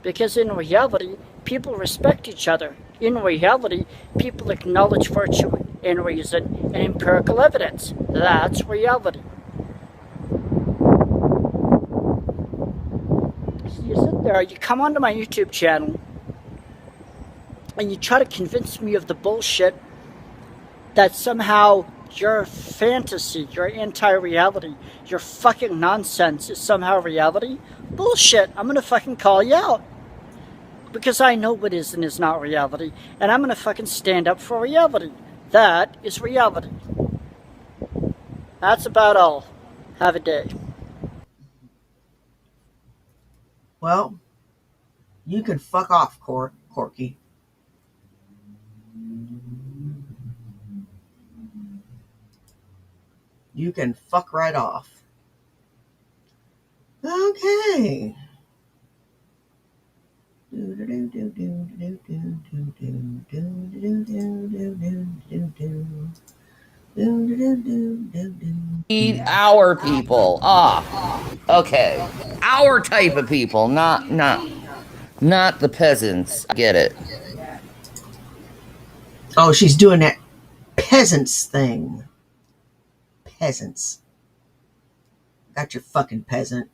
Because in reality, people respect each other. In reality, people acknowledge virtue and reason and empirical evidence. That's reality. So you sit there, you come onto my YouTube channel, and you try to convince me of the bullshit that somehow your fantasy, your anti-reality, your fucking nonsense is somehow reality. Bullshit. I'm gonna fucking call you out. Because I know what is and is not reality, and I'm gonna fucking stand up for reality. That is reality. That's about all. Have a day. Well, you can fuck off, Corky. You can fuck right off. Okay. Need our people. Okay. Our type of people, not the peasants. I get it. Oh, she's doing that peasants thing. Peasants. Got your fucking peasant.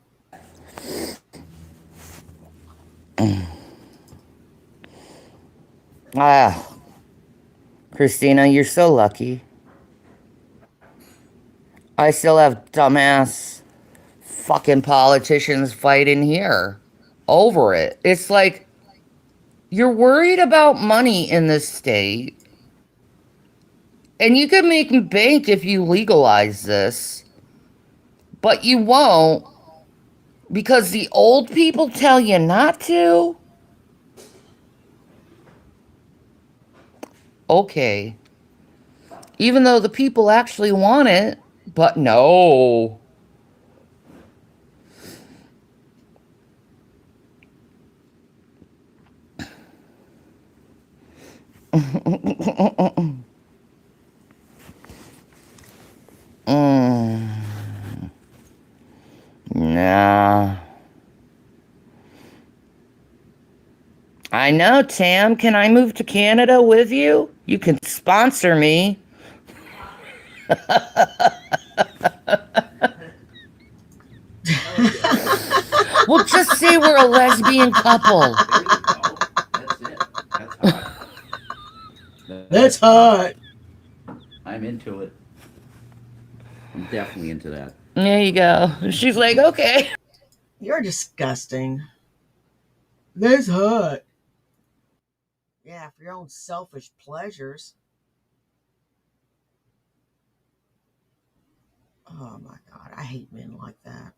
Christina, you're so lucky. I still have dumbass fucking politicians fighting here over it. It's like, you're worried about money in this state, and you could make bank if you legalize this, but you won't because the old people tell you not to. Okay. Even though the people actually want it, but no. Nah. I know, Tam. Can I move to Canada with you? You can sponsor me. We'll just say we're a lesbian couple. There you go. That's it. That's hot. I'm into it. I'm definitely into that. There you go. She's like, okay. You're disgusting. That's hot. Yeah, for your own selfish pleasures. Oh my God, I hate men like that.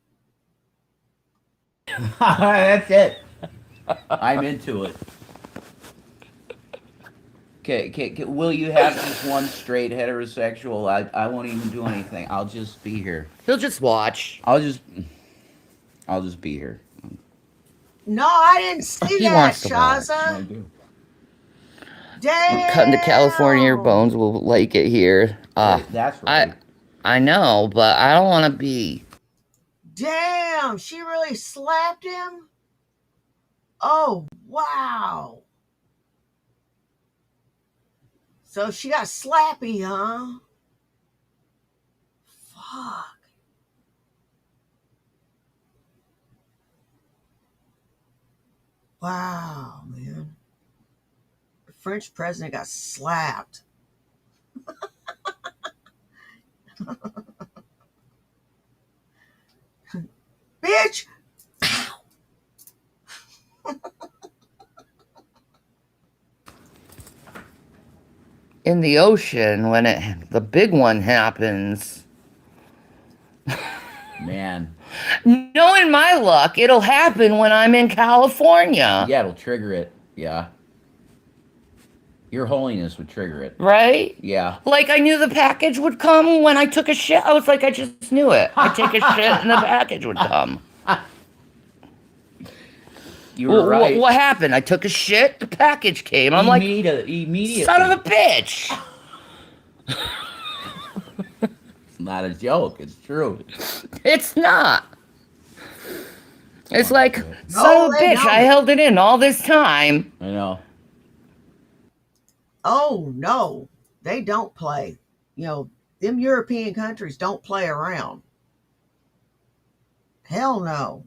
That's it. I'm into it. Okay, will you have just one straight heterosexual? I won't even do anything. I'll just be here. He'll just watch. I'll just be here. No, I didn't say He that, wants to watch. Shaza. I do. Damn. Cutting to California, your bones will like it here. That's right. I know, but I don't want to be. Damn, she really slapped him? Oh, wow. So she got slappy, huh? Fuck. Wow, man. The French president got slapped. Bitch! In the ocean, when the big one happens. Man. Knowing my luck, it'll happen when I'm in California. Yeah, it'll trigger it. Yeah. Your Holiness would trigger it. right? Yeah. Like I knew the package would come when I took a shit. I was like, I just knew it. I take a shit and the package would come. You were right. What happened? I took a shit, the package came. I'm like, Immediately. son of a bitch. It's not a joke. It's true. It's not. It's Oh, like, shit. son of a they bitch, don't. I held it in all this time. I know. Oh no, they don't play. You know, them European countries don't play around. Hell no.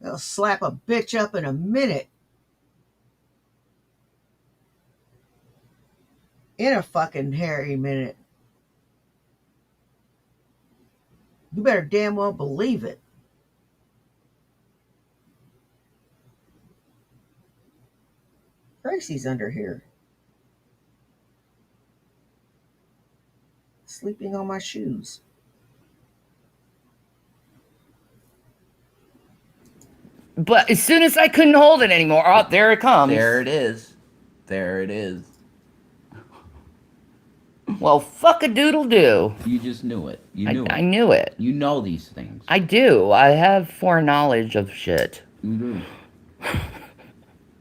They'll slap a bitch up in a minute. In a fucking hairy minute. You better damn well believe it. Gracie's under here. Sleeping on my shoes. But as soon as I couldn't hold it anymore, oh, there it comes. There it is. There it is. Well, fuck a doodle do. You just knew it. You knew I it. knew it. You know these things. I do. I have foreknowledge of shit. You do.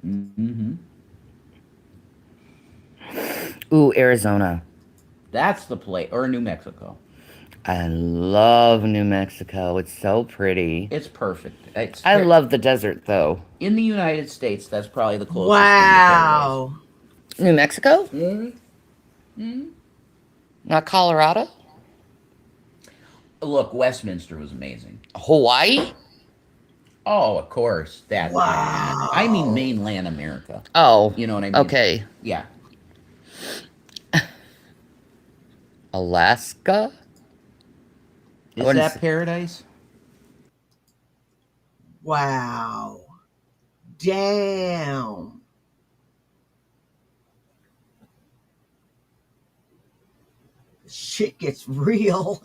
Mm-hmm. Ooh, Arizona. That's the place. Or New Mexico. I love New Mexico. It's so pretty. It's perfect. I love the desert, though. In the United States, that's probably the closest Wow. New Mexico? thing to paradise. Mm-hmm. Not Colorado? Look, Westminster was amazing. Hawaii? Oh, of course. That. Wow. I mean mainland America. Oh. You know what I mean? Okay. Yeah. Alaska? Is What that is- paradise? Wow. Damn. Shit gets real.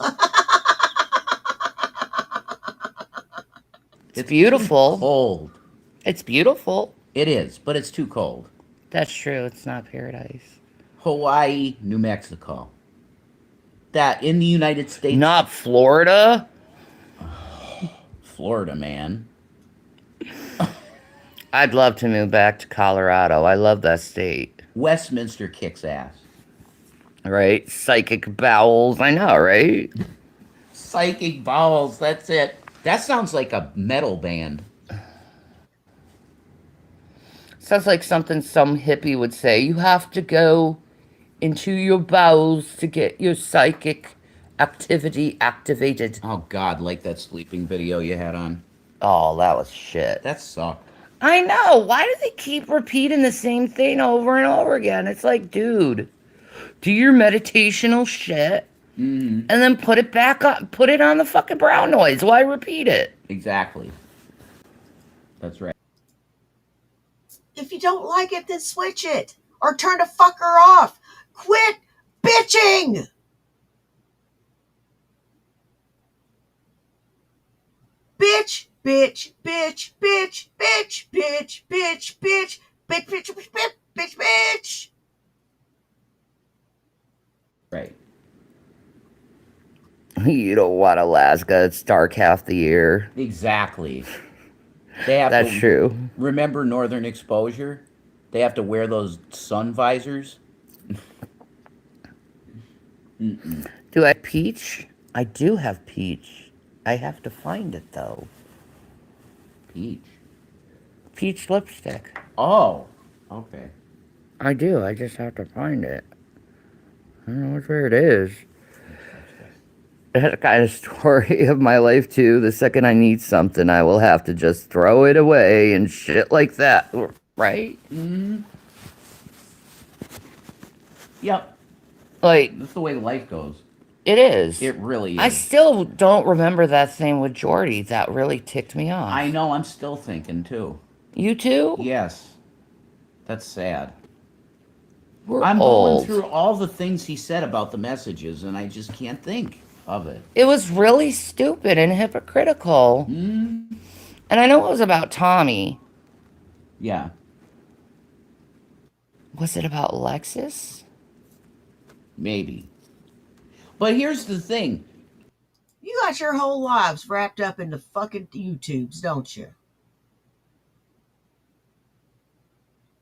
It's beautiful. Cold. It's beautiful. It is, but it's too cold. That's true. It's not paradise. Hawaii, New Mexico. That in the United States. Not Florida? Florida, man. I'd love to move back to Colorado. I love that state. Westminster kicks ass. Right? Psychic bowels. I know, right? Psychic bowels, that's it. That sounds like a metal band. Sounds like something some hippie would say. You have to go into your bowels to get your psychic activity activated. Oh, God, like that sleeping video you had on. Oh, that was shit. That sucked. I know. Why do they keep repeating the same thing over and over again? It's like, dude, do your meditational shit Mm-hmm. and then put it back up. Put it on the fucking brown noise. Why repeat it? Exactly. That's right. If you don't like it, then switch it. Or turn the fucker off. Quit bitching. Bitch, bitch, bitch, bitch, bitch, bitch, bitch, bitch, bitch, bitch, bitch, bitch, bitch, bitch. Right. You don't want Alaska. It's dark half the year. Exactly. They have That's to true. remember northern exposure. They have to wear those sun visors. Mm-mm. Do I have peach? I do have peach. I have to find it, though. Peach. Peach lipstick. Oh. Okay. I do. I just have to find it. I don't know where it is. That kind of story of my life, too. The second I need something, I will have to just throw it away and shit like that. Right? Mm-hmm. Yep. Like, That's the way life goes. it is. It really is. I still don't remember that thing with Jordy. That really ticked me off. I know. I'm still thinking too. You too? Yes. That's sad. We're I'm old. going through all the things he said about the messages, and I just can't think of it. It was really stupid and hypocritical. Mm. And I know it was about Tommy. Yeah. Was it about Lexus? Maybe. But here's the thing. You got your whole lives wrapped up in the fucking YouTubes, don't you?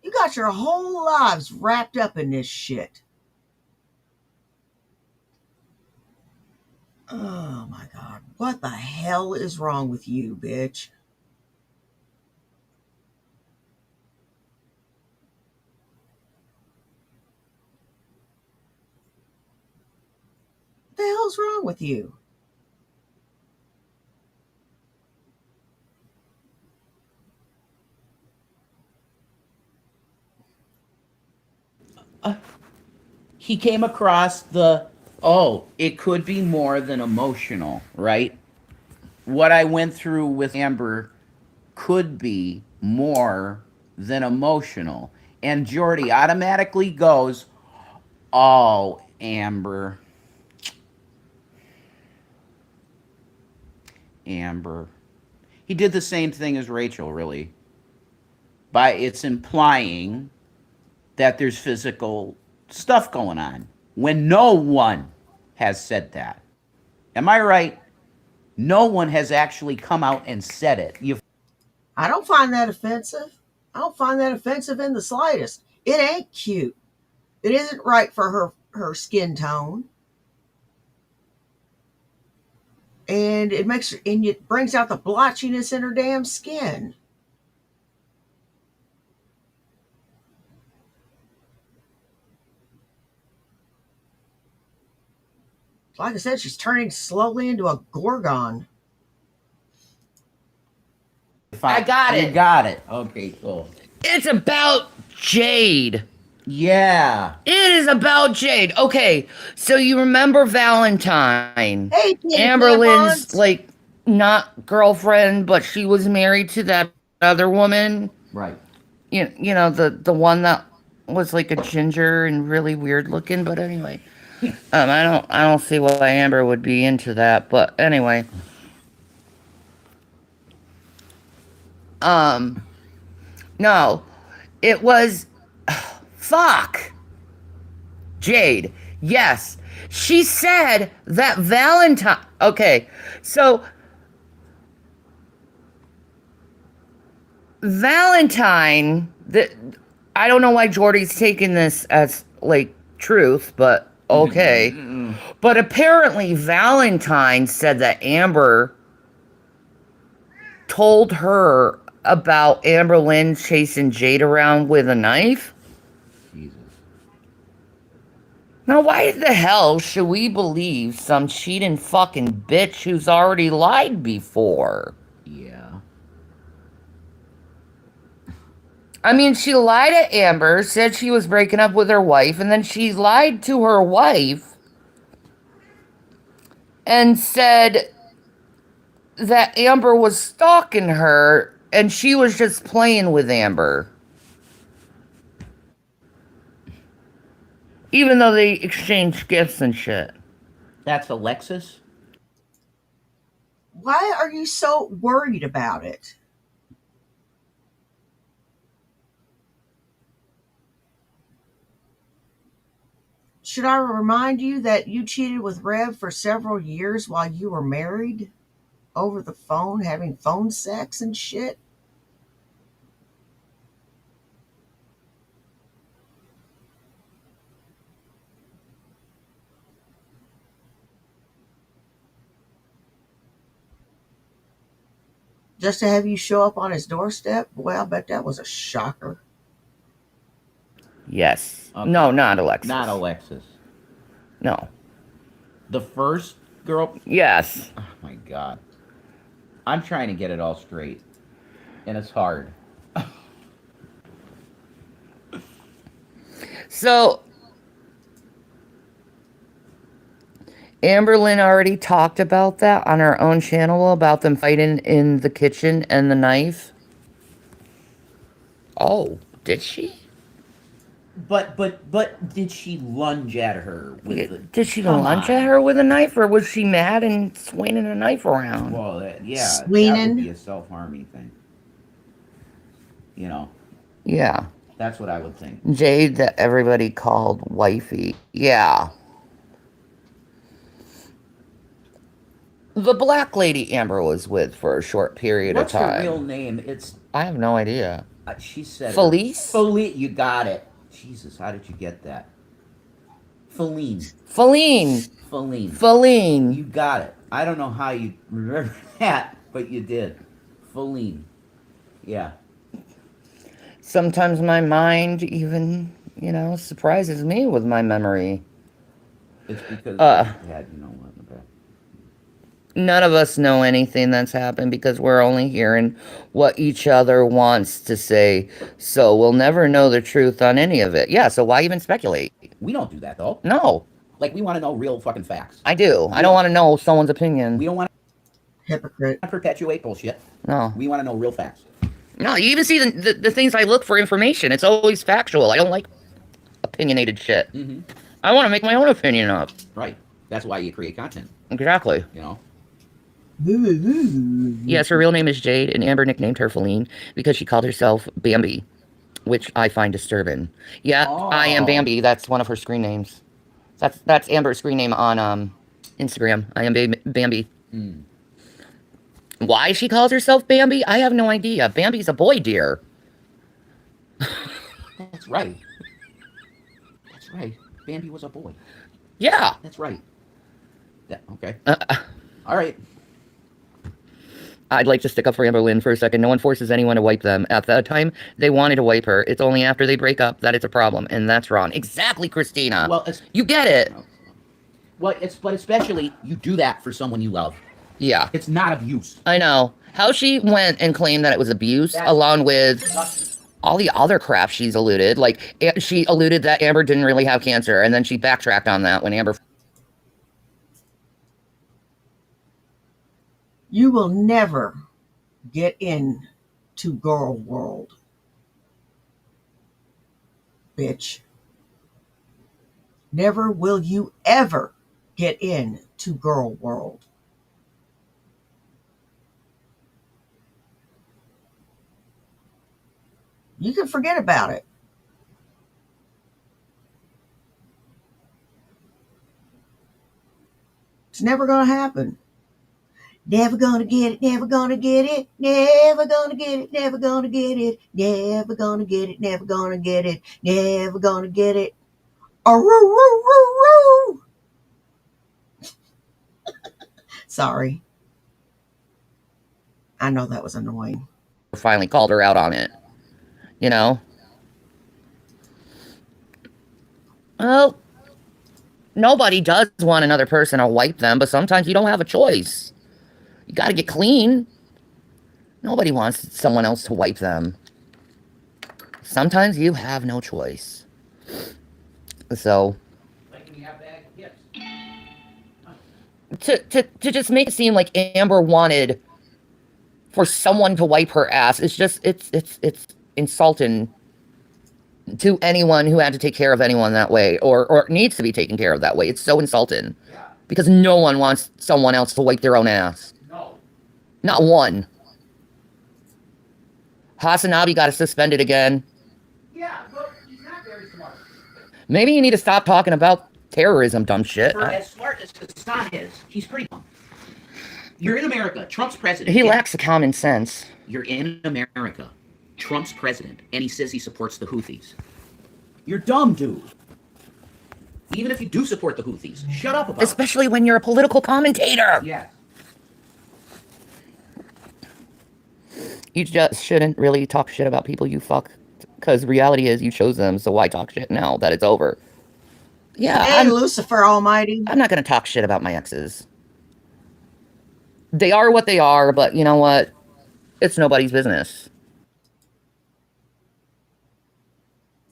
You got your whole lives wrapped up in this shit. Oh my God. What the hell is wrong with you, bitch? What the hell's wrong with you? He came across the, oh, it could be more than emotional, right? What I went through with Amber could be more than emotional. And Jordy automatically goes, oh, Amber. Amber. He did the same thing as Rachel, really. By it's implying that there's physical stuff going on when no one has said that. Am I right? No one has actually come out and said it. I don't find that offensive. I don't find that offensive in the slightest. It ain't cute. It isn't right for her skin tone. And it brings out the blotchiness in her damn skin. Like I said, she's turning slowly into a gorgon. I got You it. got it. Okay, cool. It's about Jade. Yeah. It is about Jade. Okay, so you remember Valentine? Hey, Pink Amberlynn's tampons. like not girlfriend, but she was married to that other woman. Right. You know the one that was like a ginger and really weird looking. But anyway, I don't see why Amber would be into that. But anyway, um, no, it was fuck. Jade. Yes. She said that Valentine. Okay. So Valentine, I don't know why Jordy's taking this as like truth, but okay. But apparently Valentine said that Amber told her about Amberlynn chasing Jade around with a knife. Jesus. Now, why the hell should we believe some cheating fucking bitch who's already lied before? Yeah. I mean, she lied to Amber, said she was breaking up with her wife, and then she lied to her wife and said that Amber was stalking her and she was just playing with Amber. Even though they exchanged gifts and shit. That's Alexis? Why are you so worried about it? Should I remind you that you cheated with Rev for several years while you were married? Over the phone, having phone sex and shit? Just to have you show up on his doorstep? Boy, I bet that was a shocker. Yes. Okay. No, not Alexis. Not Alexis. No. The first girl? Yes. Oh my God. I'm trying to get it all straight. And it's hard. So, Amberlynn already talked about that on her own channel about them fighting in the kitchen and the knife. Oh, did she? But did she lunge at her with the... Did she Come lunge on. at her with a knife, or was she mad and swinging a knife around? Well, yeah, that Sweenin'. would be a self-harming thing. You know. Yeah. That's what I would think. Jade that everybody called wifey. Yeah. The black lady Amber was with for a short period What's of her real time. name? It's I have no idea. she said Felice? Felice. You got it. Jesus, how did you get that? Feline. Feline. Feline. Feline. You got it. I don't know how you remember that, but you did. Feline. Yeah. Sometimes my mind even, surprises me with my memory. It's because Uh, you had, you know what, in the back. None of us know anything that's happened because we're only hearing what each other wants to say. So we'll never know the truth on any of it. Yeah, so why even speculate? We don't do that though. No, Like we want to know real fucking facts. I do. I don't want to know someone's We opinion. don't want Hypocrite. to perpetuate bullshit. No. We want to know real facts. No, you even see the things I look for information. It's always factual. I don't like opinionated shit. Mm-hmm. I want to make my own opinion up. Right. That's why you create content. Exactly. You know. Yes, her real name is Jade, and Amber nicknamed her Feline because she called herself Bambi, which I find disturbing. Yeah, I am Bambi. That's one of her screen names. That's Amber's screen name on Instagram. I am Bambi. Mm. Why she calls herself Bambi, I have no idea. Bambi's a boy deer. That's right. That's right. Bambi was a boy. Yeah. That's right. Yeah. Okay. All right. I'd like to stick up for Amber Lynn for a second. No one forces anyone to wipe them. At that time, they wanted to wipe her. It's only after they break up that it's a problem, and that's wrong. Exactly, Christina. Well, you get it. But especially you do that for someone you love. Yeah. It's not abuse. I know. How she went and claimed that it was abuse, along with all the other crap she's alluded. Like, she alluded that Amber didn't really have cancer, and then she backtracked on that when Amber... You will never get in to girl world, bitch. Never will you ever get in to girl world. You can forget about it. It's never going to happen. Never gonna get it, never gonna get it, never gonna get it, never gonna get it, never gonna get it, never gonna get it, never gonna get it. Oh, sorry. I know that was annoying. finally called her out on it. You know? Well, nobody does want another person to wipe them, but sometimes you don't have a choice. You gotta get clean. Nobody wants someone else to wipe them. Sometimes you have no choice. So... To just make it seem like Amber wanted for someone to wipe her ass, it's just, it's insulting to anyone who had to take care of anyone that way, or needs to be taken care of that way. It's so insulting. Because no one wants someone else to wipe their own ass. No. Not one. Hasanabi got suspended again. Yeah, but he's not very smart. Maybe you need to stop talking about terrorism, dumb shit. For as smart as Hassan is, he's pretty dumb. You're in America. Trump's president. He lacks the common sense. You're in America. Trump's president, and he says he supports the Houthis. You're dumb, dude. Even if you do support the Houthis, shut up about Especially when you're a political commentator. it. Yes. You just shouldn't really talk shit about people you fuck. Because reality is you chose them, so why talk shit now that it's over? Yeah, And Lucifer Almighty. I'm not going to talk shit about my exes. They are what they are, but you know what? It's nobody's business.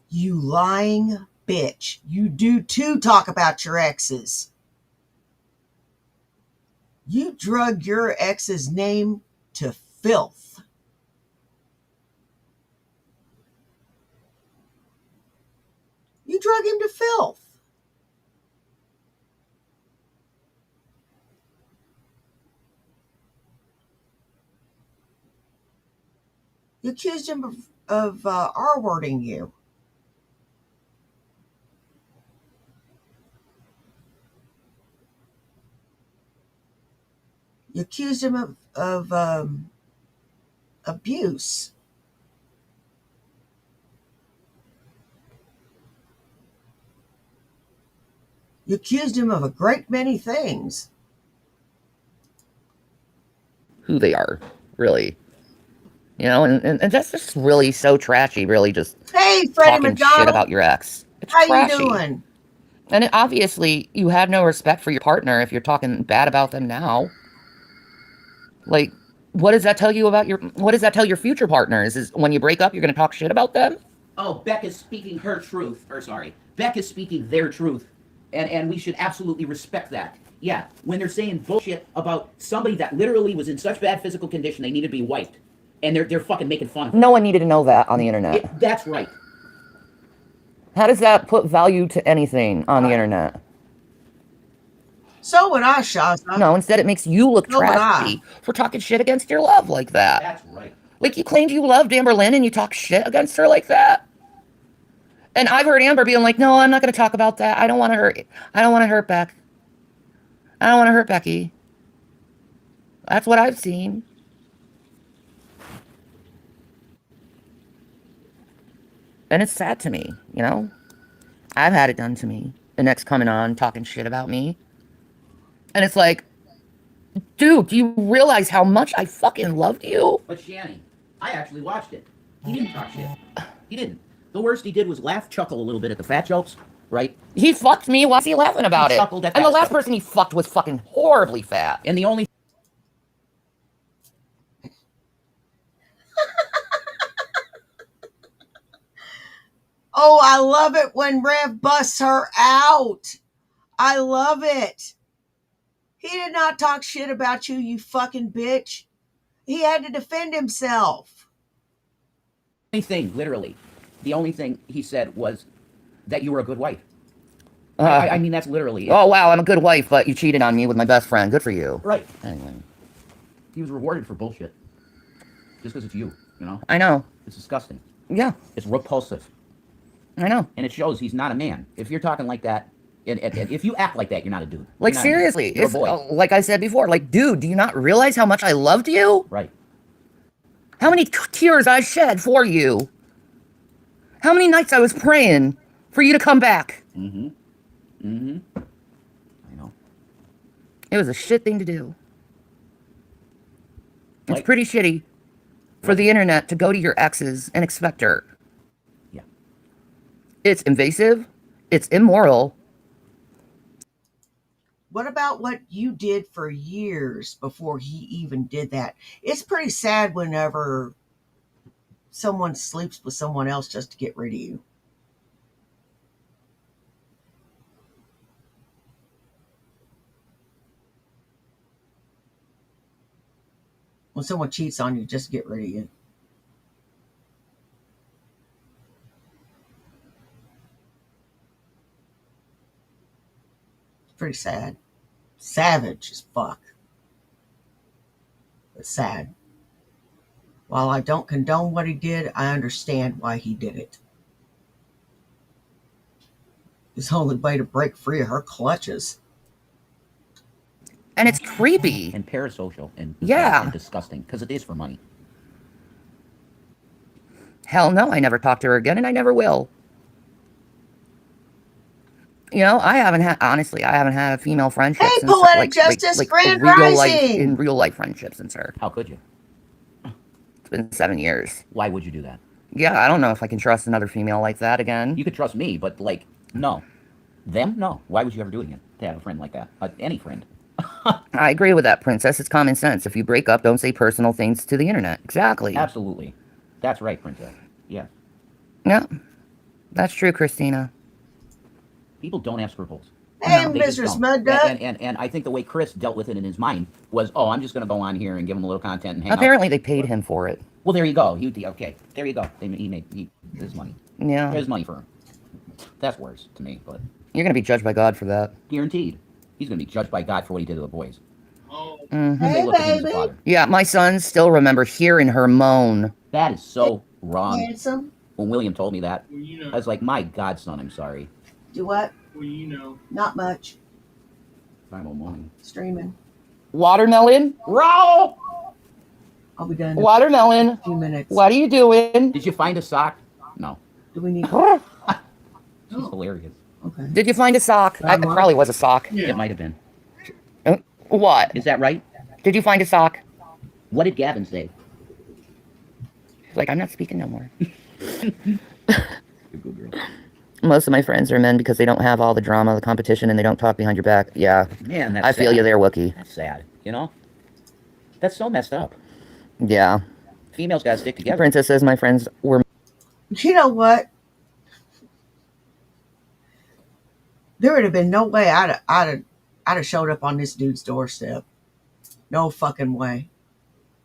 You lying bitch. You do too talk about your exes. You drug your ex's name to filth. You drug him to filth. You accused him of R-wording you. You accused him of abuse. You accused him of a great many things. Who they are, really. You know, and that's just really so trashy, really just Hey, Freddie talking McDonald. shit about your ex. It's How trashy. you doing? And obviously, you have no respect for your partner if you're talking bad about them now. Like, what does that tell you about what does that tell your future partners? Is when you break up, you're going to talk shit about them? Oh, Beck is speaking her truth. Or sorry, Beck is speaking their truth. And we should absolutely respect that. Yeah, when they're saying bullshit about somebody that literally was in such bad physical condition they needed to be wiped. And they're fucking making fun of it. No one needed to know that on the internet. That's right. How does that put value to anything on the internet? So would I, Shasta. No, instead it makes you look So would trashy for talking shit against your love like that. That's right. Like, you claimed you loved Amber Lynn and you talk shit against her like that? And I've heard Amber being like, no, I'm not going to talk about that. I don't want to hurt Beck. I don't want to hurt Becky. That's what I've seen. And it's sad to me, you know? I've had it done to me. The next coming on, talking shit about me. And it's like, dude, do you realize how much I fucking loved you? But Shanny, I actually watched it. He didn't talk shit. He didn't. The worst he did was laugh, chuckle a little bit at the fat jokes, right? He fucked me. Why's he laughing about He it? chuckled at And the that last stuff. person he fucked was fucking horribly fat. And the only Oh, I love it when Rev busts her out. I love it. He did not talk shit about you, you fucking bitch. He had to defend himself. thing, literally, the only thing he said was that you were a good wife. I mean, that's literally it. Oh, wow, I'm a good wife, but you cheated on me with my best friend. Good for you. Right. Anyway. He was rewarded for bullshit. Just because it's you know? I know. It's disgusting. Yeah, It's repulsive. I know. And it shows he's not a man. If you're talking like that, and if you act like that, you're not a dude. Like, You're not a man. seriously. You're a It's, boy. like I said before, like, dude, do you not realize how much I loved you? Right. How many tears I shed for you? How many nights I was praying for you to come back? Mm-hmm. Mm-hmm. I know. It was a shit thing to do. It's Like- pretty shitty for the internet to go to your exes and expect her. Yeah. It's invasive. It's immoral. What about what you did for years before he even did that? It's pretty sad whenever someone sleeps with someone else just to get rid of you. When someone cheats on you just to get rid of you. It's pretty sad. Savage as fuck. But sad. While I don't condone what he did, I understand why he did it. It's the only way to break free of her clutches. And it's creepy. And parasocial and Yeah. and disgusting because it is for money. Hell no, I never talked to her again, and I never will. You know, I haven't had a female friendship Hey, since Poetic Justice, Grand Rising! in real life friendship since her. How could you? It's been 7 years. Why would you do that? Yeah, I don't know if I can trust another female like that again. You could trust me, but like, no. Them? No. Why would you ever do it again? To have a friend like that? Any friend. I agree with that, Princess. It's common sense. If you break up, don't say personal things to the internet. Exactly. Absolutely. That's right, Princess. Yeah. Yeah, that's true, Christina. People don't have scruples. Hey, They just Mrs. don't. Mud Duck. And I think the way Chris dealt with it in his mind was, oh, I'm just going to go on here and give him a little content and hang out. Apparently, they paid him for it. Well, there you go. Okay, there you go. He made his money. Yeah. There's money for him. That's worse to me, but You're gonna be judged by God for that. guaranteed. He's going to be judged by God for what he did to the boys. Oh, Mhm. They Hey, look at him as a baby. father. Yeah, my sons still remember hearing her moan. That is so wrong. Handsome. When William told me that, I was like, my God, son, I'm sorry. Do what? Well, you know. Not much. Final morning. Streaming. Watermelon? Roll! I'll be done in a Watermelon? few minutes. What are you doing? Did you find a sock? No. Do we need? She's hilarious. Okay. Did you find a sock? It probably was a sock. Yeah. It might have been. What? Is that right? Did you find a sock? What did Gavin say? She's like, I'm not speaking no more. You're a good girl. Most of my friends are men because they don't have all the drama, the competition, and they don't talk behind your back. Yeah, Man, that's I feel sad. you there, Wookie. That's sad, you know? That's so messed up. Yeah. Females gotta stick together. Princess says my friends were... You know what? There would have been no way I'd have showed up on this dude's doorstep. No fucking way.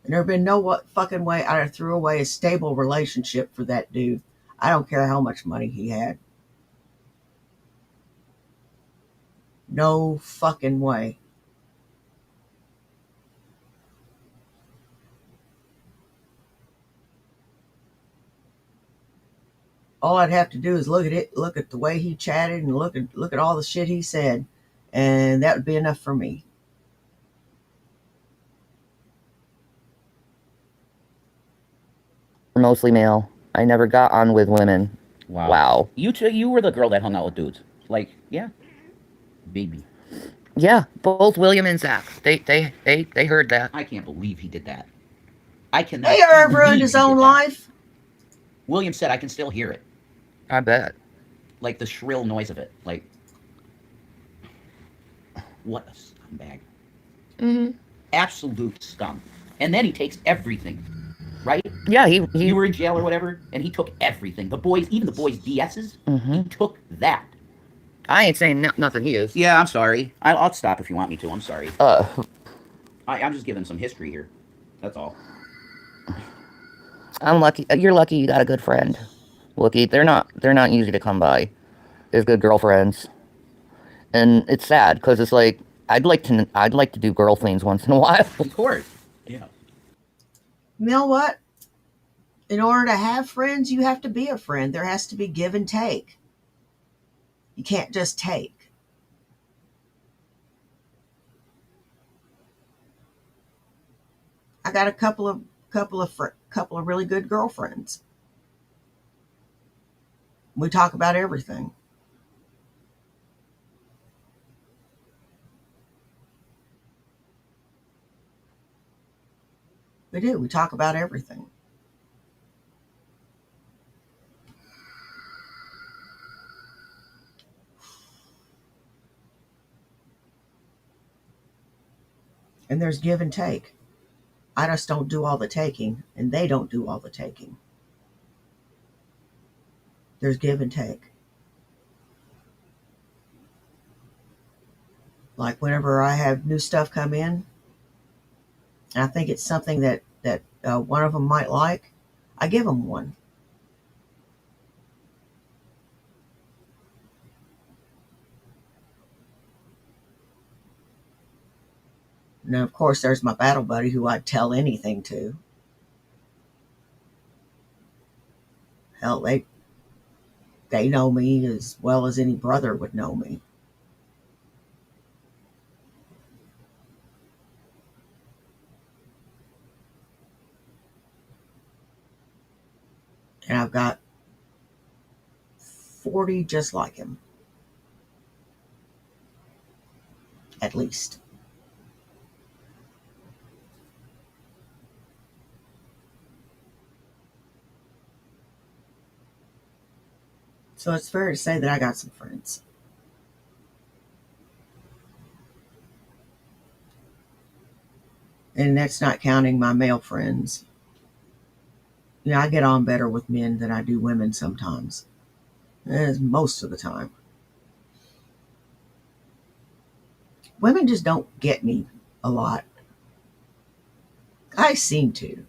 And there'd been no fucking way I'd have threw away a stable relationship for that dude. I don't care how much money he had. No fucking way. All I'd have to do is look at it, look at the way he chatted, and look at all the shit he said, and that would be enough for me. mostly male. I never got on with women. Wow. You were the girl that hung out with dudes. Like, yeah. Baby. Yeah, both William and Zach. They heard that. I can't believe he did that. I cannot. He ever ruined believe his he did own that. life. William said I can still hear it. I bet. Like the shrill noise of it. Like, what a scumbag. Mm-hmm. Absolute scum. And then he takes everything. Right? Yeah, he You were in jail or whatever, and he took everything. The boys, even the boys' DSs, Mm-hmm. he took that. I ain't saying nothing. He is. Yeah, I'm sorry. I'll stop if you want me to. I'm sorry. I'm just giving some history here. That's all. I'm lucky. You're lucky you got a good friend, Wookie. They're not easy to come by. There's good girlfriends, and it's sad because it's like I'd like to do girl things once in a while. Of course. Yeah. You know what? In order to have friends, you have to be a friend. There has to be give and take. You can't just take. I got a couple of really good girlfriends. We talk about everything. We do. We talk about everything. And there's give and take. I just don't do all the taking, and they don't do all the taking. There's give and take. Like whenever I have new stuff come in, and I think it's something that one of them might like, I give them one. And then, of course, there's my battle buddy who I'd tell anything to. Hell, they know me as well as any brother would know me. And I've got 40 just like him. At least. So it's fair to say that I got some friends. And that's not counting my male friends. You know, I get on better with men than I do women sometimes. Most of the time. Women just don't get me a lot. I seem to.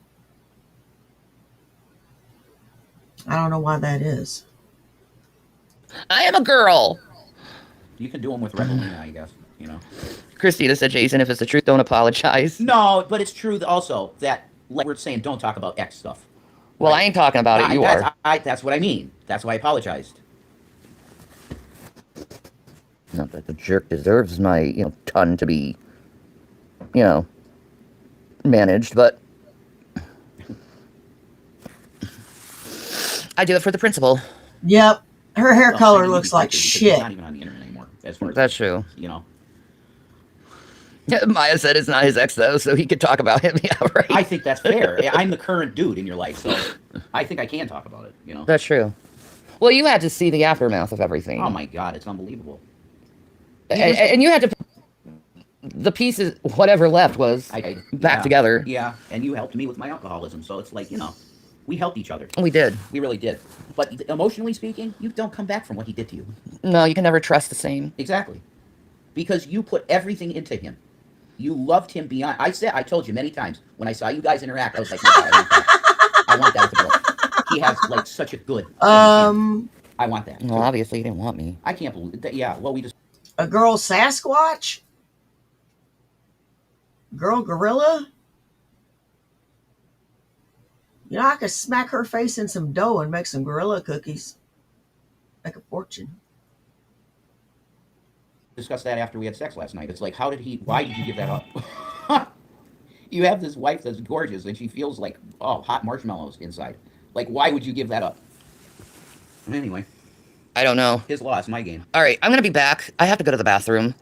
I don't know why that is. I am a girl. You can do them with Rebelina, I guess. You know. Christina said, Jason, if it's the truth, don't apologize. No, but it's true also that, like we're saying, don't talk about X stuff. Well, Right? I ain't talking about it. You are. That's what I mean. That's why I apologized. Not that the jerk deserves my, ton to be, managed, but I do it for the principal. Yep. Her hair Well, color I mean, looks you'd be like right, because he's shit. not even on the internet anymore. As far as That's true. you know. Maya said it's not his ex, though, so he could talk about him. Yeah, right. I think that's fair. I'm the current dude in your life, so I think I can talk about it. You know. That's true. Well, you had to see the aftermath of everything. Oh my God, it's unbelievable. And you had to. The pieces, whatever left, was back together. Yeah, and you helped me with my alcoholism, so it's like, we helped each other. We did. We really did. But emotionally speaking, you don't come back from what he did to you. No, you can never trust the same. Exactly. Because you put everything into him. You loved him beyond. I told you many times, when I saw you guys interact, I was like, oh, I want that with the boy. He has, like, such a good. I want that. Well, obviously, he didn't want me. I can't believe that. Yeah, well, we just. A girl Sasquatch? Girl gorilla? I could smack her face in some dough and make some gorilla cookies. Make a fortune. Discussed that after we had sex last night. It's like, why did you give that up? You have this wife that's gorgeous and she feels like, hot marshmallows inside. Like, why would you give that up? Anyway. I don't know. His loss, my game. All right, I'm going to be back. I have to go to the bathroom.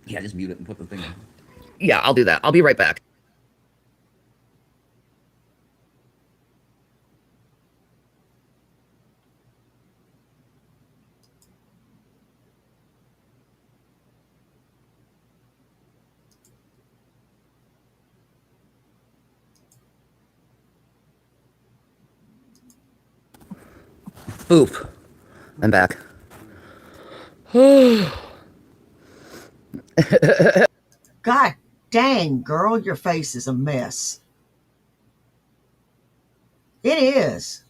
Yeah, just mute it and put the thing in. Yeah, I'll do that. I'll be right back. Boop. I'm back. God dang, girl, your face is a mess. It is.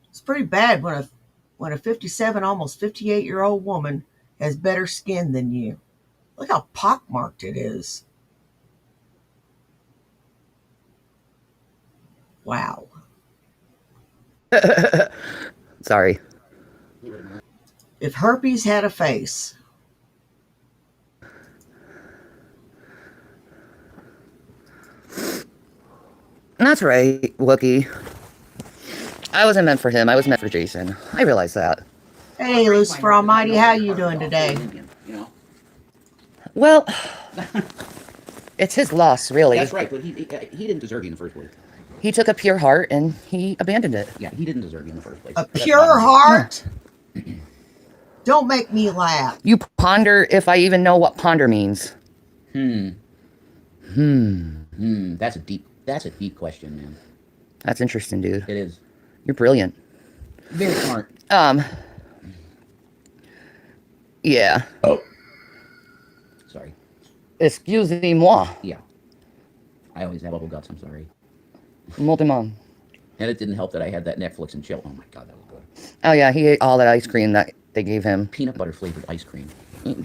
It's pretty bad when a 57, almost 58-year-old woman has better skin than you. Look how pockmarked it is. Wow. Sorry. If herpes had a face. That's right, Wookie. I wasn't meant for him. I was meant for Jason. I realize that. Hey, Lucifer Almighty, how you doing today? Well, it's his loss, really. That's right, but he didn't deserve you in the first place. He took a pure heart and he abandoned it. Yeah, he didn't deserve you in the first place. A pure heart? Don't make me laugh. You ponder if I even know what ponder means. That's a deep question, man. That's interesting, dude. It is. You're brilliant. Very smart. Yeah. Oh. Sorry. Excusez-moi. Yeah. I always have bubble guts, I'm sorry. Multimon. And it didn't help that I had that Netflix and chill. Oh my God, that was good. Oh yeah, he ate all that ice cream that they gave him. Peanut butter flavored ice cream. You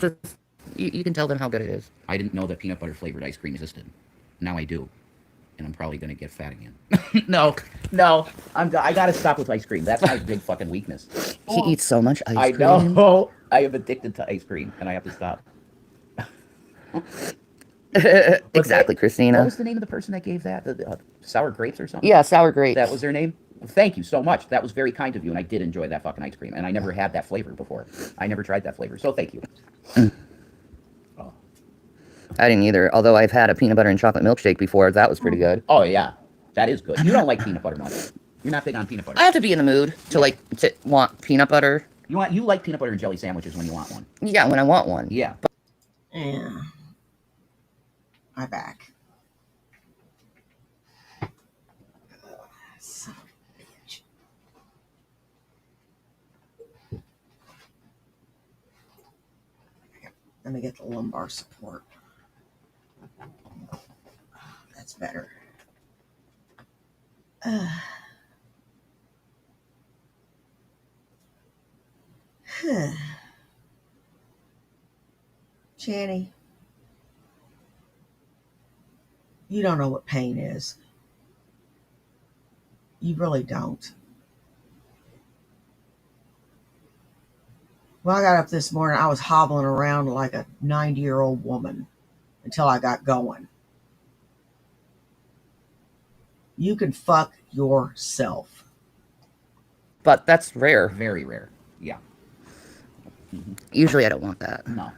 can tell them how good it is. I didn't know that peanut butter flavored ice cream existed. Now I do. And I'm probably going to get fat again. No. I got to stop with ice cream. That's my big fucking weakness. He eats so much ice I cream. know. I am addicted to ice cream, and I have to stop. Exactly, Christina. What was the name of the person that gave that? The sour grapes or something? Yeah, sour grapes. That was their name? Thank you so much. That was very kind of you, and I did enjoy that fucking ice cream. And I never had that flavor before. I never tried that flavor, so thank you. Oh. I didn't either, although I've had a peanut butter and chocolate milkshake before. That was pretty good. Oh, yeah. That is good. You don't like peanut butter much. You're not big on peanut butter. I have to be in the mood to want peanut butter. You like peanut butter and jelly sandwiches when you want one. Yeah, when I want one. Yeah. Yeah. My back. Son of a bitch. Let me get the lumbar support. That's better. Channy, you don't know what pain is. You really don't. When I got up this morning, I was hobbling around like a 90-year-old woman until I got going. You can fuck yourself. But that's rare. Very rare. Yeah. Usually I don't want that. No.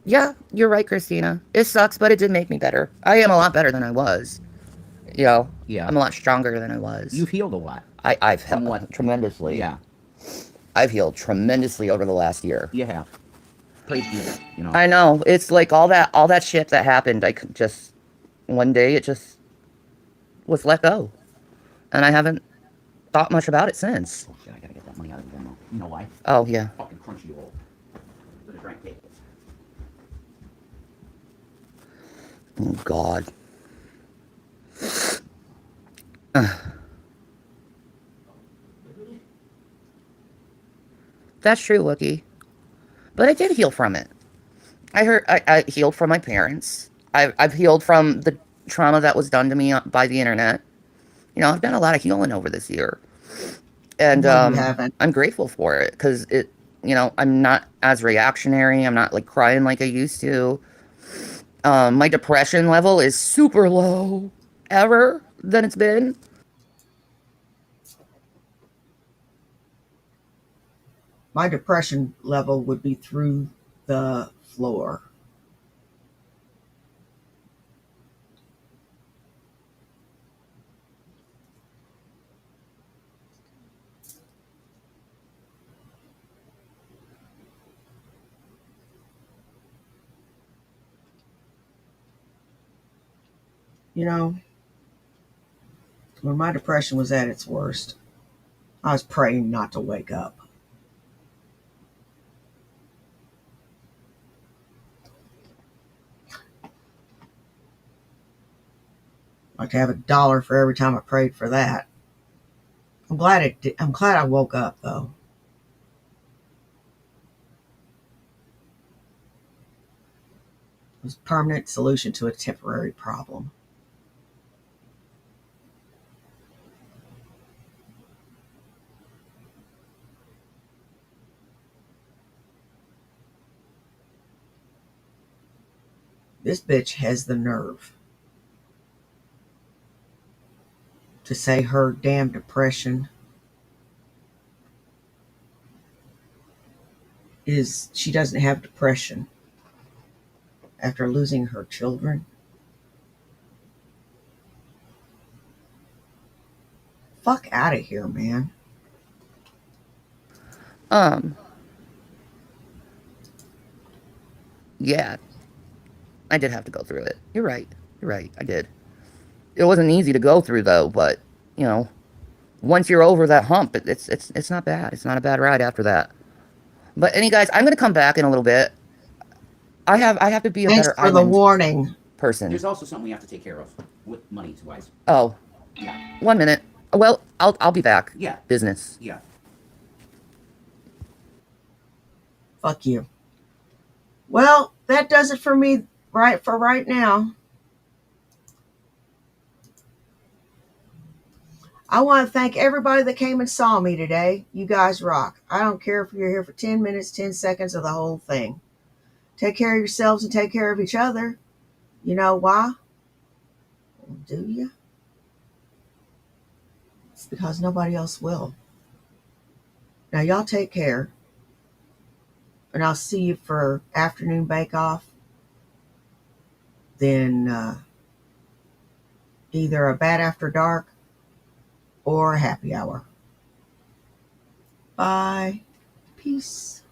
Yeah, you're right, Christina. It sucks, but it did make me better. I am a lot better than I was. You know, Yeah. I'm a lot stronger than I was. You've healed a lot. I've From healed what- tremendously. Yeah. I've healed tremendously over the last year. You have. Praise be, you know. I know. It's like all that shit that happened, I could just, one day it just was let go. And I haven't thought much about it since. Oh shit, I gotta get that money out of the Venmo. You know why? Oh, yeah. Fucking crunchy roll. For the drank cake. Oh, God. That's true, Wookie. But I did heal from it. I healed from my parents. I've healed from the trauma that was done to me by the internet. You know, I've done a lot of healing over this year. And No, you haven't. I'm grateful for it because it, you know, I'm not as reactionary. I'm not like crying like I used to. My depression level is super low ever than it's been. My depression level would be through the floor. You know, when my depression was at its worst, I was praying not to wake up. Like to have $1 for every time I prayed for that. I'm glad I woke up though. It was a permanent solution to a temporary problem. This bitch has the nerve to say her damn depression is she doesn't have depression after losing her children. Fuck out of here, man. Yeah, I did have to go through it. You're right. You're right. I did. It wasn't easy to go through though, but you know, once you're over that hump, it's not bad. It's not a bad ride after that. But any guys, I'm gonna come back in a little bit. I have to be a Thanks better for the island warning. person. There's also something we have to take care of with money wise. Oh, Yeah. 1 minute. Well, I'll be back. Yeah. Business. Yeah. Fuck you. Well, that does it for me right now. I want to thank everybody that came and saw me today. You guys rock. I don't care if you're here for 10 minutes, 10 seconds, or the whole thing. Take care of yourselves and take care of each other. You know why? Do you? It's because nobody else will. Now, y'all take care. And I'll see you for afternoon bake off. Then either a bad after dark or a happy hour. Bye. Peace.